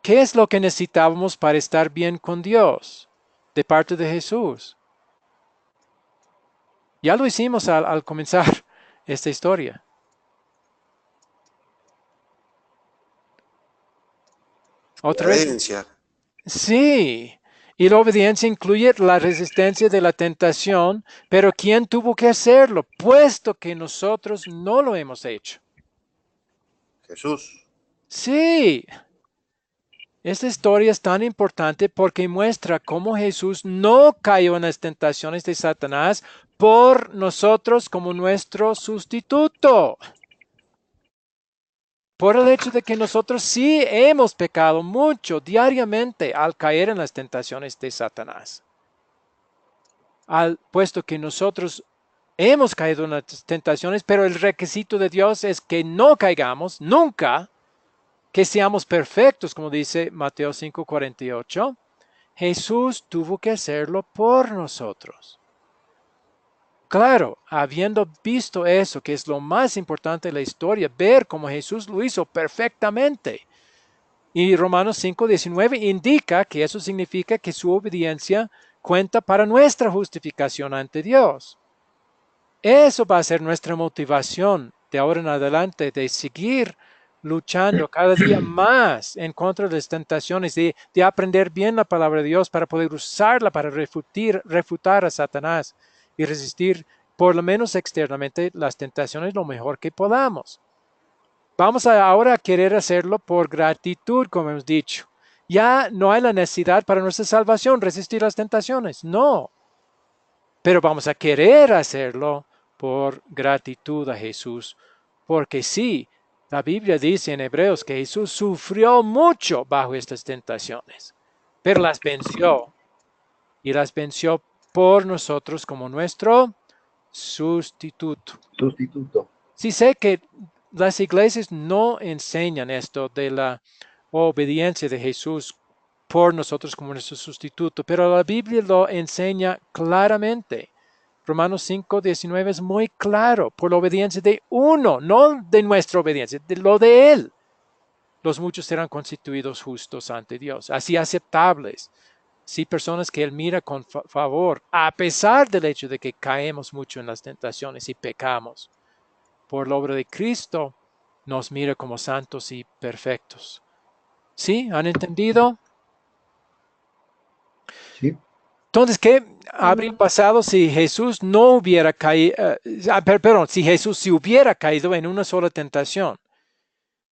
¿Qué es lo que necesitábamos para estar bien con Dios de parte de Jesús? Ya lo hicimos al comenzar esta historia. ¿Otra vez? Obediencia. Sí, y la obediencia incluye la resistencia de la tentación, pero ¿quién tuvo que hacerlo? Puesto que nosotros no lo hemos hecho. Jesús. Sí, esta historia es tan importante porque muestra cómo Jesús no cayó en las tentaciones de Satanás por nosotros como nuestro sustituto. Por el hecho de que nosotros sí hemos pecado mucho diariamente al caer en las tentaciones de Satanás. Puesto que nosotros hemos caído en las tentaciones, pero el requisito de Dios es que no caigamos nunca, que seamos perfectos, como dice Mateo 5:48. Jesús tuvo que hacerlo por nosotros. Claro, habiendo visto eso, que es lo más importante de la historia, ver cómo Jesús lo hizo perfectamente. Y Romanos 5:19 indica que eso significa que su obediencia cuenta para nuestra justificación ante Dios. Eso va a ser nuestra motivación de ahora en adelante, de seguir luchando cada día más en contra de las tentaciones, de aprender bien la palabra de Dios para poder usarla para refutar a Satanás y resistir, por lo menos externamente, las tentaciones lo mejor que podamos. Vamos ahora a querer hacerlo por gratitud, como hemos dicho. Ya no hay la necesidad para nuestra salvación resistir las tentaciones, no. Pero vamos a querer hacerlo por gratitud a Jesús. Porque sí, la Biblia dice en Hebreos que Jesús sufrió mucho bajo estas tentaciones, pero las venció. Y las venció por nosotros como nuestro sustituto. Sustituto. Sí sé que las iglesias no enseñan esto de la obediencia de Jesús por nosotros como nuestro sustituto, pero la Biblia lo enseña claramente. Romanos 5:19 es muy claro, por la obediencia de uno, no de nuestra obediencia, de lo de Él. Los muchos serán constituidos justos ante Dios, así aceptables. Sí, personas que Él mira con favor, a pesar del hecho de que caemos mucho en las tentaciones y pecamos. Por la obra de Cristo, nos mira como santos y perfectos. ¿Sí? ¿Han entendido? Sí. Entonces, ¿qué habría pasado si Jesús no hubiera caído, si Jesús hubiera caído en una sola tentación?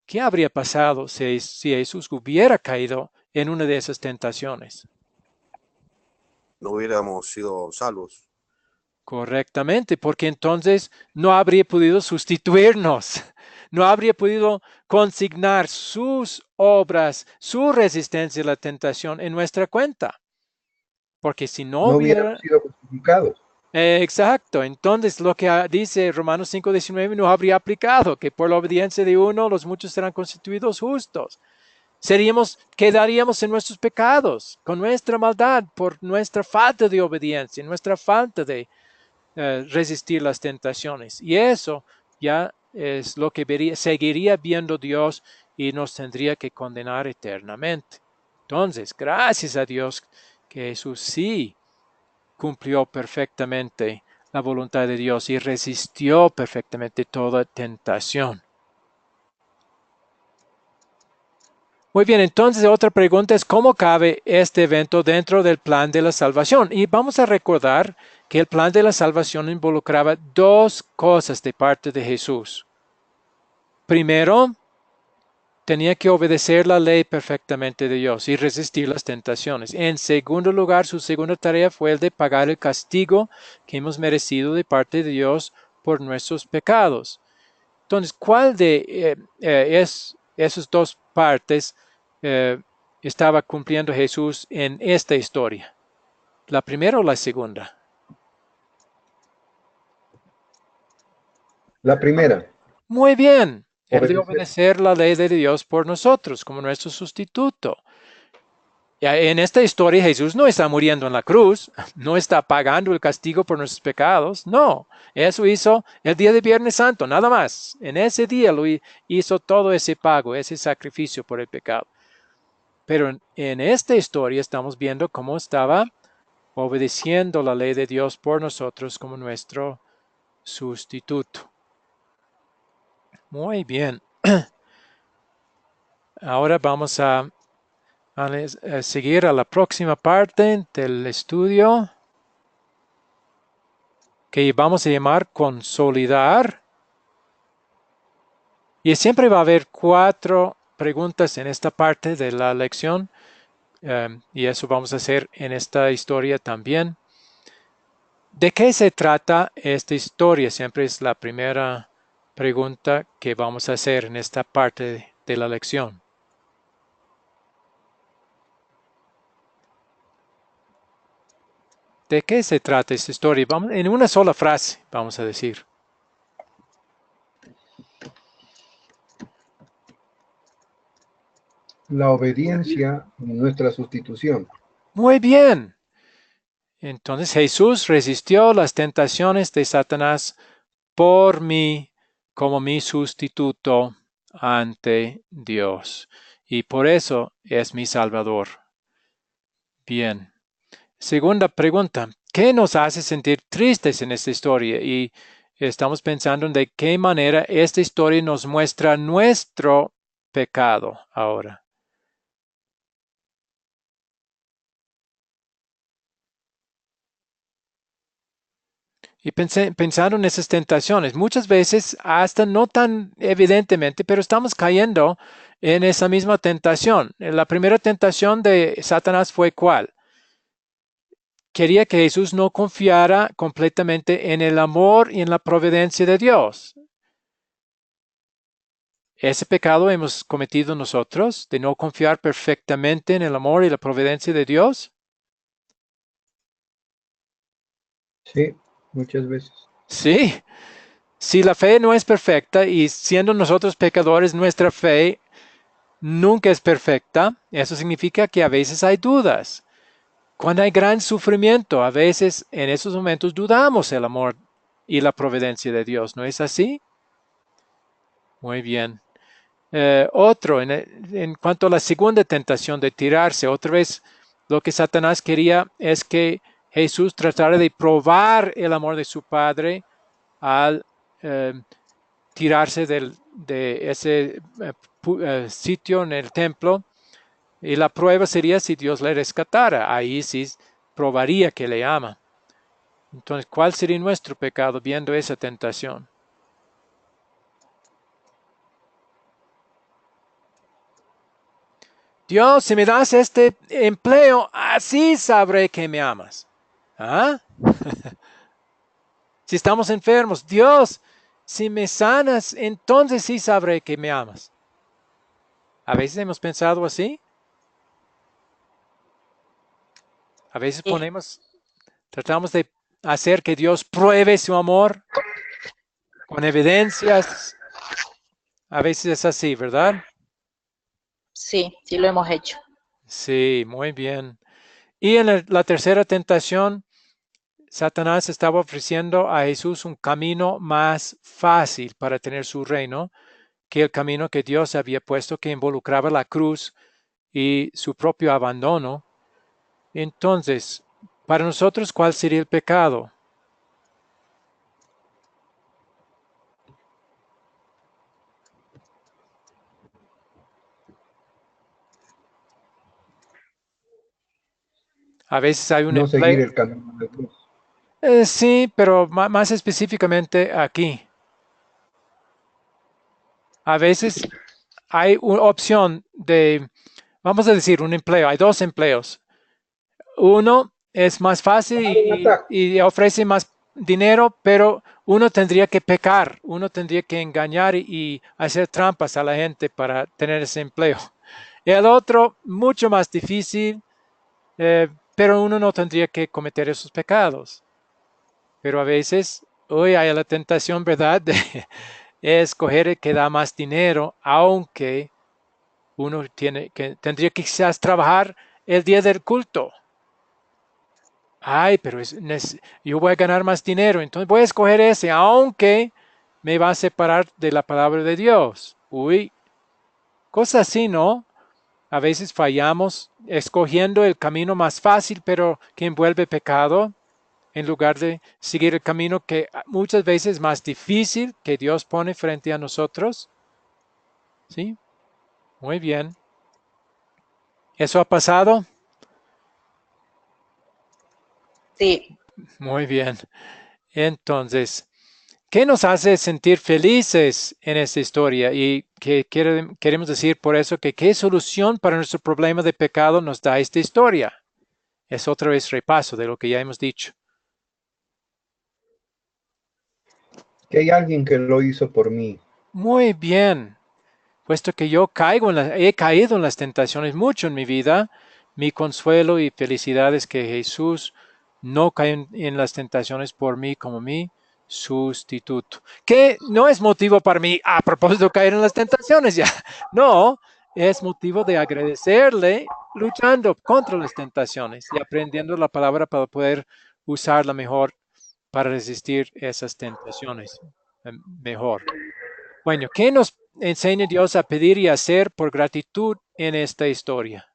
¿Qué habría pasado si Jesús hubiera caído en una de esas tentaciones? No hubiéramos sido salvos. Correctamente, porque entonces no habría podido sustituirnos, no habría podido consignar sus obras, su resistencia a la tentación en nuestra cuenta. Porque si no hubiéramos sido justificados. Exacto, entonces lo que dice Romanos 5:19 no habría aplicado, que por la obediencia de uno los muchos serán constituidos justos. Quedaríamos en nuestros pecados, con nuestra maldad, por nuestra falta de obediencia, nuestra falta de resistir las tentaciones. Y eso ya es lo que seguiría viendo Dios y nos tendría que condenar eternamente. Entonces, gracias a Dios que Jesús sí cumplió perfectamente la voluntad de Dios y resistió perfectamente toda tentación. Muy bien, entonces otra pregunta es ¿cómo cabe este evento dentro del plan de la salvación? Y vamos a recordar que el plan de la salvación involucraba dos cosas de parte de Jesús. Primero, tenía que obedecer la ley perfectamente de Dios y resistir las tentaciones. En segundo lugar, su segunda tarea fue el de pagar el castigo que hemos merecido de parte de Dios por nuestros pecados. Entonces, ¿cuál de esas dos partes estaba cumpliendo Jesús en esta historia? ¿La primera o la segunda? La primera. Muy bien. El de obedecer la ley de Dios por nosotros como nuestro sustituto. En esta historia Jesús no está muriendo en la cruz, no está pagando el castigo por nuestros pecados, no. Eso hizo el día de Viernes Santo, nada más. En ese día lo hizo todo ese pago, ese sacrificio por el pecado. Pero en esta historia estamos viendo cómo estaba obedeciendo la ley de Dios por nosotros como nuestro sustituto. Muy bien. Ahora vamos a seguir a la próxima parte del estudio que vamos a llamar consolidar. Y siempre va a haber 4 preguntas en esta parte de la lección y eso vamos a hacer en esta historia también. ¿De qué se trata esta historia? Siempre es la primera pregunta que vamos a hacer en esta parte de la lección. ¿De qué se trata esta historia? En una sola frase, vamos a decir. La obediencia en nuestra sustitución. Muy bien. Entonces Jesús resistió las tentaciones de Satanás por mí como mi sustituto ante Dios. Y por eso es mi Salvador. Bien. Segunda pregunta. ¿Qué nos hace sentir tristes en esta historia? Y estamos pensando en de qué manera esta historia nos muestra nuestro pecado ahora. Y pensando en esas tentaciones, muchas veces hasta no tan evidentemente, pero estamos cayendo en esa misma tentación. La primera tentación de Satanás fue ¿cuál? quería que Jesús no confiara completamente en el amor y en la providencia de Dios. Ese pecado hemos cometido nosotros, de no confiar perfectamente en el amor y la providencia de Dios. Sí, muchas veces. Sí, si la fe no es perfecta y siendo nosotros pecadores, nuestra fe nunca es perfecta, eso significa que a veces hay dudas. Cuando hay gran sufrimiento, a veces en esos momentos dudamos el amor y la providencia de Dios, ¿no es así? Muy bien. Otro, en cuanto a la segunda tentación de tirarse, otra vez lo que Satanás quería es que Jesús tratara de probar el amor de su Padre al tirarse de ese sitio en el templo. Y la prueba sería si Dios le rescatara. Ahí sí probaría que le ama. Entonces, ¿cuál sería nuestro pecado viendo esa tentación? Dios, si me das este empleo, así sabré que me amas. ¿Ah? Si estamos enfermos, Dios, si me sanas, entonces sí sabré que me amas. A veces hemos pensado así. A veces tratamos de hacer que Dios pruebe su amor con evidencias. A veces es así, ¿verdad? Sí, sí lo hemos hecho. Sí, muy bien. Y en la tercera tentación, Satanás estaba ofreciendo a Jesús un camino más fácil para tener su reino que el camino que Dios había puesto, que involucraba la cruz y su propio abandono. Entonces, para nosotros, ¿cuál sería el pecado? A veces hay un No seguir empleo. el camino de Dios. Sí, pero más específicamente aquí. A veces hay una opción de, vamos a decir, un empleo. Hay dos empleos. Uno es más fácil y ofrece más dinero, pero uno tendría que pecar, uno tendría que engañar y hacer trampas a la gente para tener ese empleo. El otro, mucho más difícil, pero uno no tendría que cometer esos pecados. Pero a veces, hoy hay la tentación, ¿verdad?, de escoger el que da más dinero, aunque uno tendría que quizás trabajar el día del culto. Ay, pero yo voy a ganar más dinero, entonces voy a escoger ese, aunque me va a separar de la palabra de Dios. Uy, cosas así, ¿no? A veces fallamos escogiendo el camino más fácil, pero que envuelve pecado, en lugar de seguir el camino que muchas veces es más difícil que Dios pone frente a nosotros. ¿Sí? Muy bien. ¿Eso ha pasado? Sí. Muy bien. Entonces, ¿qué nos hace sentir felices en esta historia? Y queremos decir por eso que qué solución para nuestro problema de pecado nos da esta historia. Es otra vez repaso de lo que ya hemos dicho. Que hay alguien que lo hizo por mí. Muy bien. Puesto que yo he caído en las tentaciones mucho en mi vida, mi consuelo y felicidad es que Jesús no cae en las tentaciones por mí como mi sustituto. Que no es motivo para mí, a propósito de caer en las tentaciones ya. No, es motivo de agradecerle luchando contra las tentaciones y aprendiendo la palabra para poder usarla mejor para resistir esas tentaciones mejor. Bueno, ¿qué nos enseña Dios a pedir y hacer por gratitud en esta historia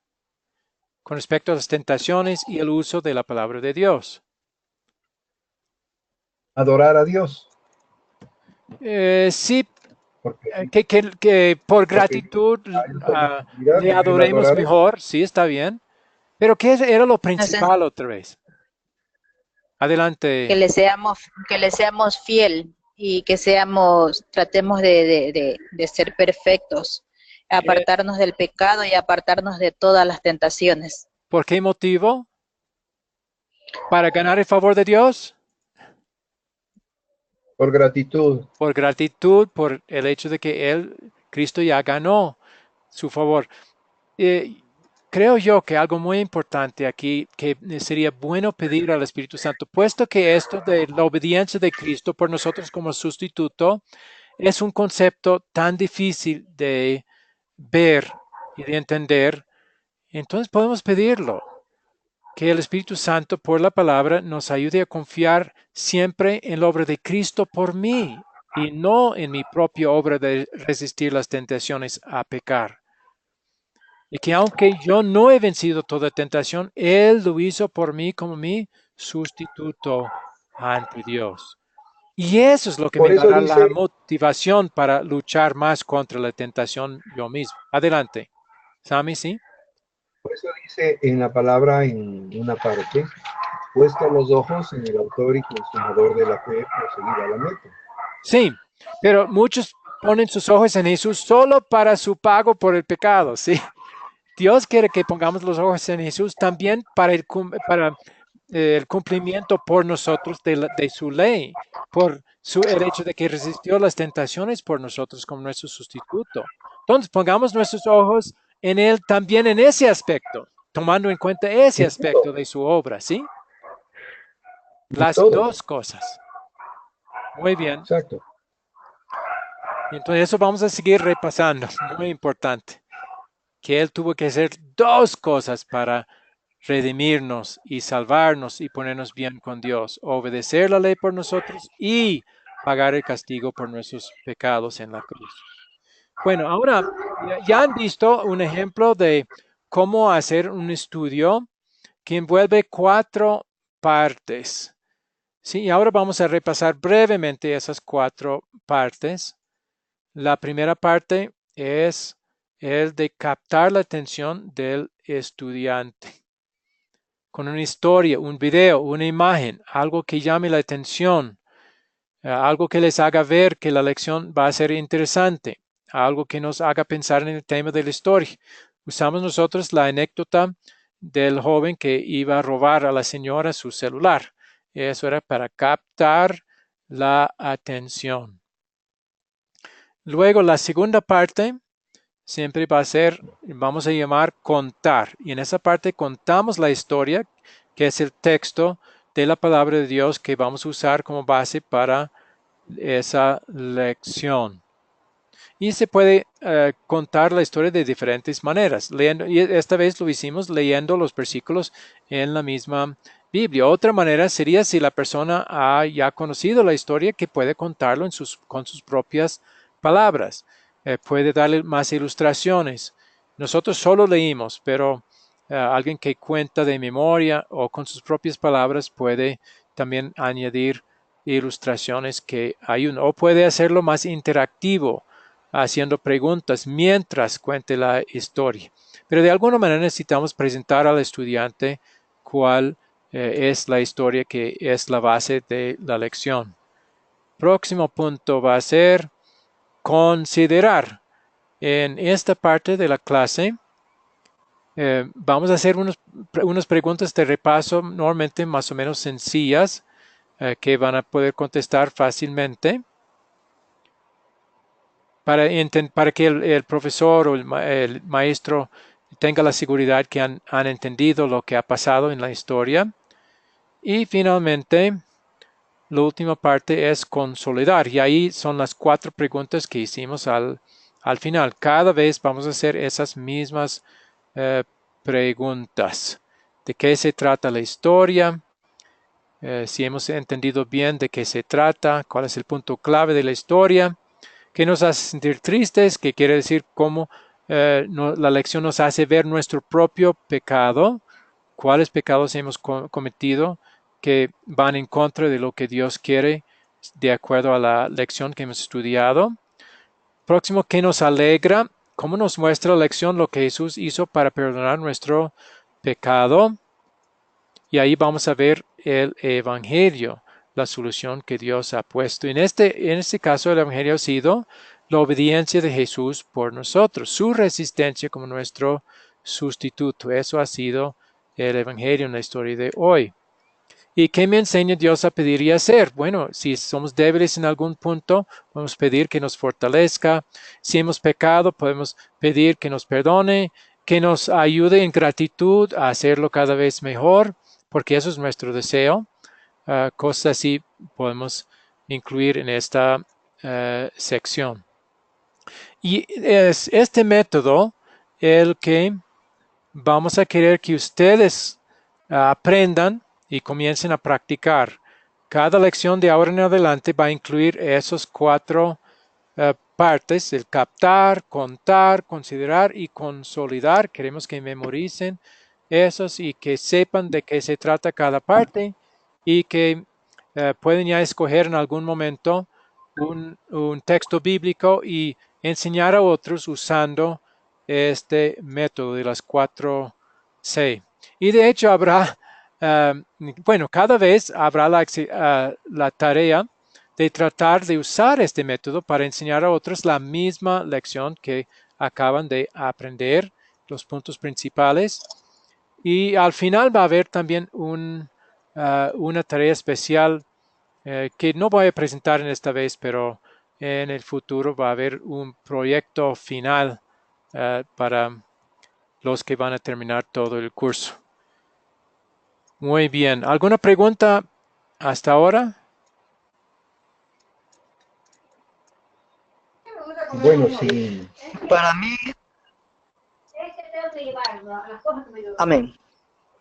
con respecto a las tentaciones y el uso de la palabra de Dios? Adorar a Dios. Sí, Porque, que por porque gratitud hay otra posibilidad le de él adoremos adorar. mejor, sí, está bien. Pero ¿qué era lo principal otra vez? Adelante. Que le seamos fiel y que tratemos de ser perfectos, apartarnos del pecado y apartarnos de todas las tentaciones. ¿Por qué motivo? para ganar el favor de Dios, Por gratitud. por gratitud, por el hecho de que Cristo ya ganó su favor. Creo yo que algo muy importante aquí, que sería bueno pedir al Espíritu Santo, puesto que esto de la obediencia de Cristo por nosotros como sustituto es un concepto tan difícil de ver y de entender, entonces podemos pedirlo, que el Espíritu Santo por la palabra nos ayude a confiar siempre en la obra de Cristo por mí y no en mi propia obra de resistir las tentaciones a pecar. Y que aunque yo no he vencido toda tentación, Él lo hizo por mí como mi sustituto ante Dios. Y eso es lo que Por me eso dará la dice, motivación para luchar más contra la tentación yo mismo. Adelante. Sammy, ¿sí? por eso dice en la palabra en una parte, puesto los ojos en el autor y consumador de la fe, proseguir a la meta. Sí, pero muchos ponen sus ojos en Jesús solo para su pago por el pecado, ¿sí? Dios quiere que pongamos los ojos en Jesús también para el cumplimiento por nosotros de su ley, por el hecho de que resistió las tentaciones por nosotros como nuestro sustituto. Entonces, pongamos nuestros ojos en Él también en ese aspecto, tomando en cuenta ese En todo, aspecto de su obra, ¿sí? en Las todo. dos cosas. Muy bien. Exacto. Entonces, eso vamos a seguir repasando. Muy importante. Que Él tuvo que hacer dos cosas para redimirnos y salvarnos y ponernos bien con Dios. Obedecer la ley por nosotros y pagar el castigo por nuestros pecados en la cruz. Bueno, ahora ya han visto un ejemplo de cómo hacer un estudio que envuelve 4 partes. Sí, y ahora vamos a repasar brevemente esas 4 partes. La primera parte es el de captar la atención del estudiante con una historia, un video, una imagen, algo que llame la atención, algo que les haga ver que la lección va a ser interesante, algo que nos haga pensar en el tema de la historia. Usamos nosotros la anécdota del joven que iba a robar a la señora su celular. Eso era para captar la atención. Luego la segunda parte siempre va a ser, vamos a llamar contar. Y en esa parte contamos la historia, que es el texto de la palabra de Dios que vamos a usar como base para esa lección. Y se puede contar la historia de diferentes maneras. Y esta vez lo hicimos leyendo los versículos en la misma Biblia. Otra manera sería si la persona ha ya conocido la historia, que puede contarlo con sus propias palabras. Puede darle más ilustraciones. Nosotros solo leímos, pero alguien que cuenta de memoria o con sus propias palabras puede también añadir ilustraciones que ayudan, o puede hacerlo más interactivo, haciendo preguntas mientras cuente la historia. Pero de alguna manera necesitamos presentar al estudiante cuál es la historia que es la base de la lección. Próximo punto va a ser considerar. En esta parte de la clase vamos a hacer unas preguntas de repaso, normalmente más o menos sencillas, que van a poder contestar fácilmente. Para que el profesor o el maestro tenga la seguridad que han entendido lo que ha pasado en la historia. Y finalmente, la última parte es consolidar. Y ahí son las 4 preguntas que hicimos al final. Cada vez vamos a hacer esas mismas preguntas. ¿De qué se trata la historia? Si hemos entendido bien de qué se trata, cuál es el punto clave de la historia. ¿Qué nos hace sentir tristes? ¿Qué quiere decir cómo la lección nos hace ver nuestro propio pecado? ¿Cuáles pecados hemos cometido que van en contra de lo que Dios quiere de acuerdo a la lección que hemos estudiado? Próximo, ¿qué nos alegra? ¿Cómo nos muestra la lección lo que Jesús hizo para perdonar nuestro pecado? Y ahí vamos a ver el Evangelio, la solución que Dios ha puesto. En este caso, el Evangelio ha sido la obediencia de Jesús por nosotros, su resistencia como nuestro sustituto. Eso ha sido el Evangelio en la historia de hoy. ¿Y qué me enseña Dios a pedir y hacer? Bueno, si somos débiles en algún punto, podemos pedir que nos fortalezca. Si hemos pecado, podemos pedir que nos perdone, que nos ayude en gratitud a hacerlo cada vez mejor, porque eso es nuestro deseo. Cosas así podemos incluir en esta sección. Y es este método el que vamos a querer que ustedes aprendan y comiencen a practicar. Cada lección de ahora en adelante va a incluir esos 4 partes: el captar, contar, considerar y consolidar. Queremos que memoricen esos y que sepan de qué se trata cada parte y que pueden ya escoger en algún momento un texto bíblico y enseñar a otros usando este método de las 4C. Y de hecho habrá, bueno, cada vez habrá la tarea de tratar de usar este método para enseñar a otros la misma lección que acaban de aprender, los puntos principales. Y al final va a haber también una tarea especial que no voy a presentar en esta vez, pero en el futuro va a haber un proyecto final para los que van a terminar todo el curso. Muy bien. ¿Alguna pregunta hasta ahora? Bueno, sí. Para mí, amén.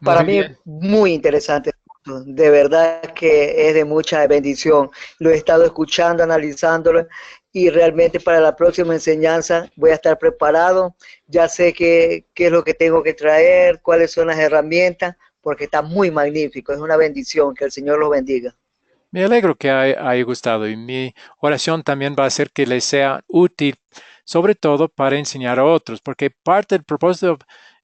Para Muy mí, bien. muy interesante. De verdad que es de mucha bendición. Lo he estado escuchando, analizándolo, y realmente para la próxima enseñanza voy a estar preparado. Ya sé qué es lo que tengo que traer, cuáles son las herramientas, porque está muy magnífico. Es una bendición. Que el Señor los bendiga. Me alegro que haya gustado, y mi oración también va a ser que les sea útil, sobre todo para enseñar a otros, porque parte del propósito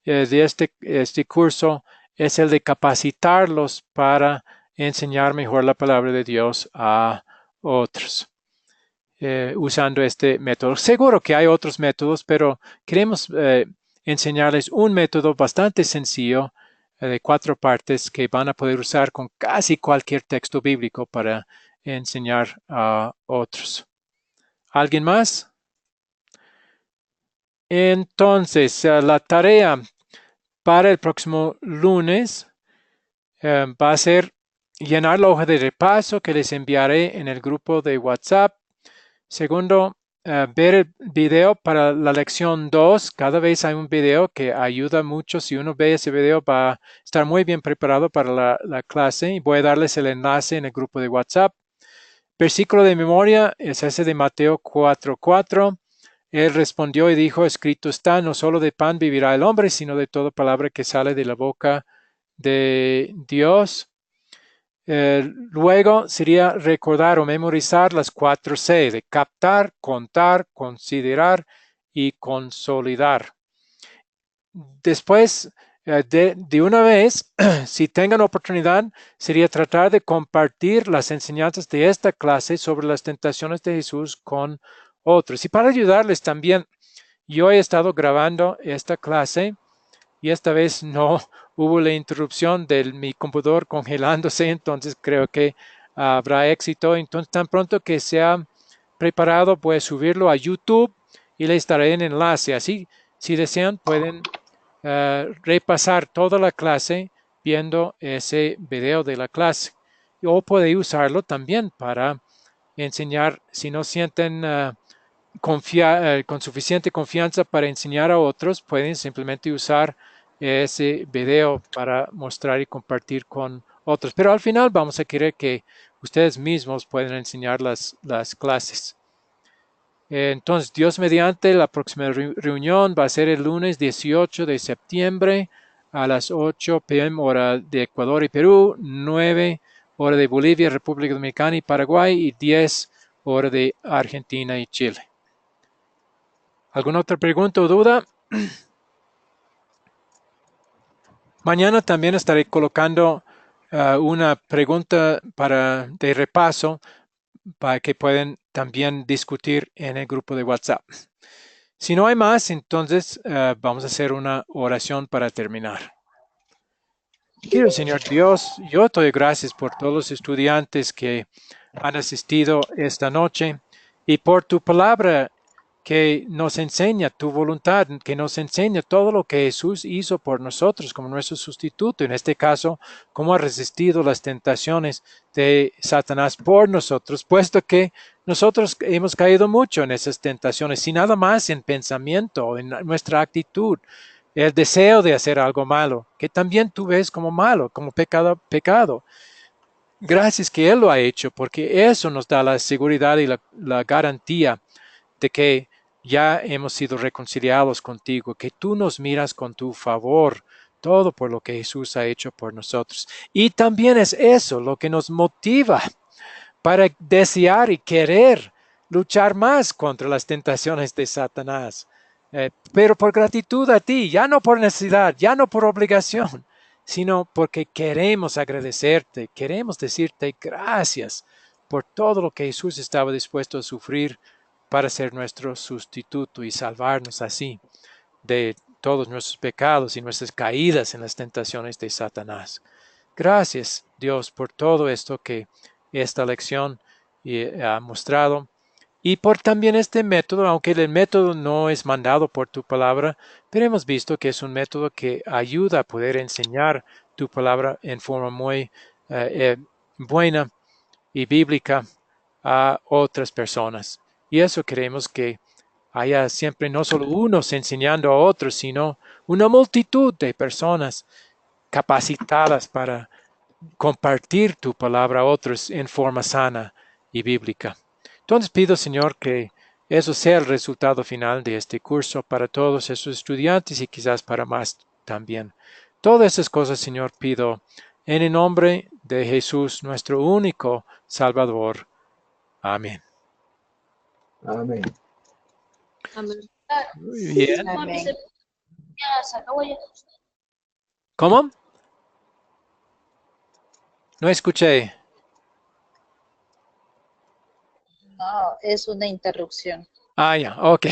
de este curso es el de capacitarlos para enseñar mejor la palabra de Dios a otros, usando este método. Seguro que hay otros métodos, pero queremos enseñarles un método bastante sencillo de 4 partes que van a poder usar con casi cualquier texto bíblico para enseñar a otros. ¿Alguien más? Entonces, la tarea para el próximo lunes va a ser llenar la hoja de repaso que les enviaré en el grupo de WhatsApp. Segundo, ver el video para la lección 2. Cada vez hay un video que ayuda mucho. Si uno ve ese video, va a estar muy bien preparado para la clase, y voy a darles el enlace en el grupo de WhatsApp. Versículo de memoria es ese de Mateo 4:4. Él respondió y dijo: escrito está, no solo de pan vivirá el hombre, sino de toda palabra que sale de la boca de Dios. Luego sería recordar o memorizar las 4C de captar, contar, considerar y consolidar. Después, de una vez, si tengan oportunidad, sería tratar de compartir las enseñanzas de esta clase sobre las tentaciones de Jesús con otros. Y para ayudarles también, yo he estado grabando esta clase y esta vez no hubo la interrupción de mi computador congelándose, entonces creo que habrá éxito. Entonces, tan pronto que sea preparado, pues subirlo a YouTube y les daré un enlace. Así, si desean, pueden repasar toda la clase viendo ese video de la clase. O puede usarlo también para enseñar, si no sienten con suficiente confianza para enseñar a otros, pueden simplemente usar ese video para mostrar y compartir con otros. Pero al final vamos a querer que ustedes mismos puedan enseñar las clases. Entonces, Dios mediante, la próxima reunión va a ser el lunes 18 de septiembre a las 8 p.m. hora de Ecuador y Perú, 9 hora de Bolivia, República Dominicana y Paraguay, y 10 hora de Argentina y Chile. ¿Alguna otra pregunta o duda? Mañana también estaré colocando una pregunta de repaso para que puedan también discutir en el grupo de WhatsApp. Si no hay más, entonces vamos a hacer una oración para terminar. Querido Señor Dios, yo te doy gracias por todos los estudiantes que han asistido esta noche y por tu palabra que nos enseña tu voluntad, que nos enseña todo lo que Jesús hizo por nosotros como nuestro sustituto. En este caso, cómo ha resistido las tentaciones de Satanás por nosotros, puesto que nosotros hemos caído mucho en esas tentaciones, y nada más en pensamiento, en nuestra actitud, el deseo de hacer algo malo, que también tú ves como malo, como pecado. Gracias que Él lo ha hecho, porque eso nos da la seguridad y la garantía de que ya hemos sido reconciliados contigo, que tú nos miras con tu favor, todo por lo que Jesús ha hecho por nosotros. Y también es eso lo que nos motiva para desear y querer luchar más contra las tentaciones de Satanás. Pero por gratitud a ti, ya no por necesidad, ya no por obligación, sino porque queremos agradecerte, queremos decirte gracias por todo lo que Jesús estaba dispuesto a sufrir para ser nuestro sustituto y salvarnos así de todos nuestros pecados y nuestras caídas en las tentaciones de Satanás. Gracias, Dios, por todo esto que esta lección ha mostrado y por también este método, aunque el método no es mandado por tu palabra, pero hemos visto que es un método que ayuda a poder enseñar tu palabra en forma muy buena y bíblica a otras personas. Y eso queremos que haya siempre no solo unos enseñando a otros, sino una multitud de personas capacitadas para compartir tu palabra a otros en forma sana y bíblica. Entonces pido, Señor, que eso sea el resultado final de este curso para todos esos estudiantes y quizás para más también. Todas esas cosas, Señor, pido en el nombre de Jesús, nuestro único Salvador. Amén. Amén. Amén. Muy bien. Amén. ¿Cómo? No escuché. No, es una interrupción. Ya, ok.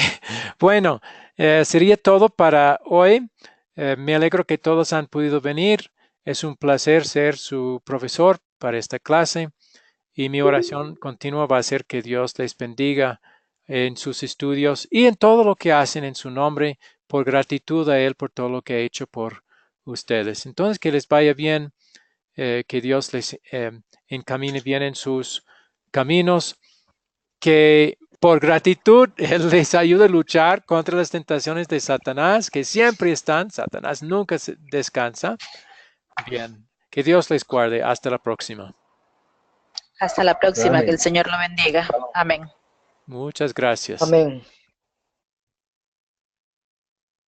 Bueno, sería todo para hoy. Me alegro que todos han podido venir. Es un placer ser su profesor para esta clase y mi oración continua va a ser que Dios les bendiga en sus estudios y en todo lo que hacen en su nombre, por gratitud a Él por todo lo que ha hecho por ustedes. Entonces, que les vaya bien, que Dios les encamine bien en sus caminos, que por gratitud Él les ayude a luchar contra las tentaciones de Satanás, que siempre están. Satanás nunca descansa. Bien, que Dios les guarde. Hasta la próxima. Hasta la próxima, Amén. que el Señor lo bendiga. Amén. Muchas gracias. Amén.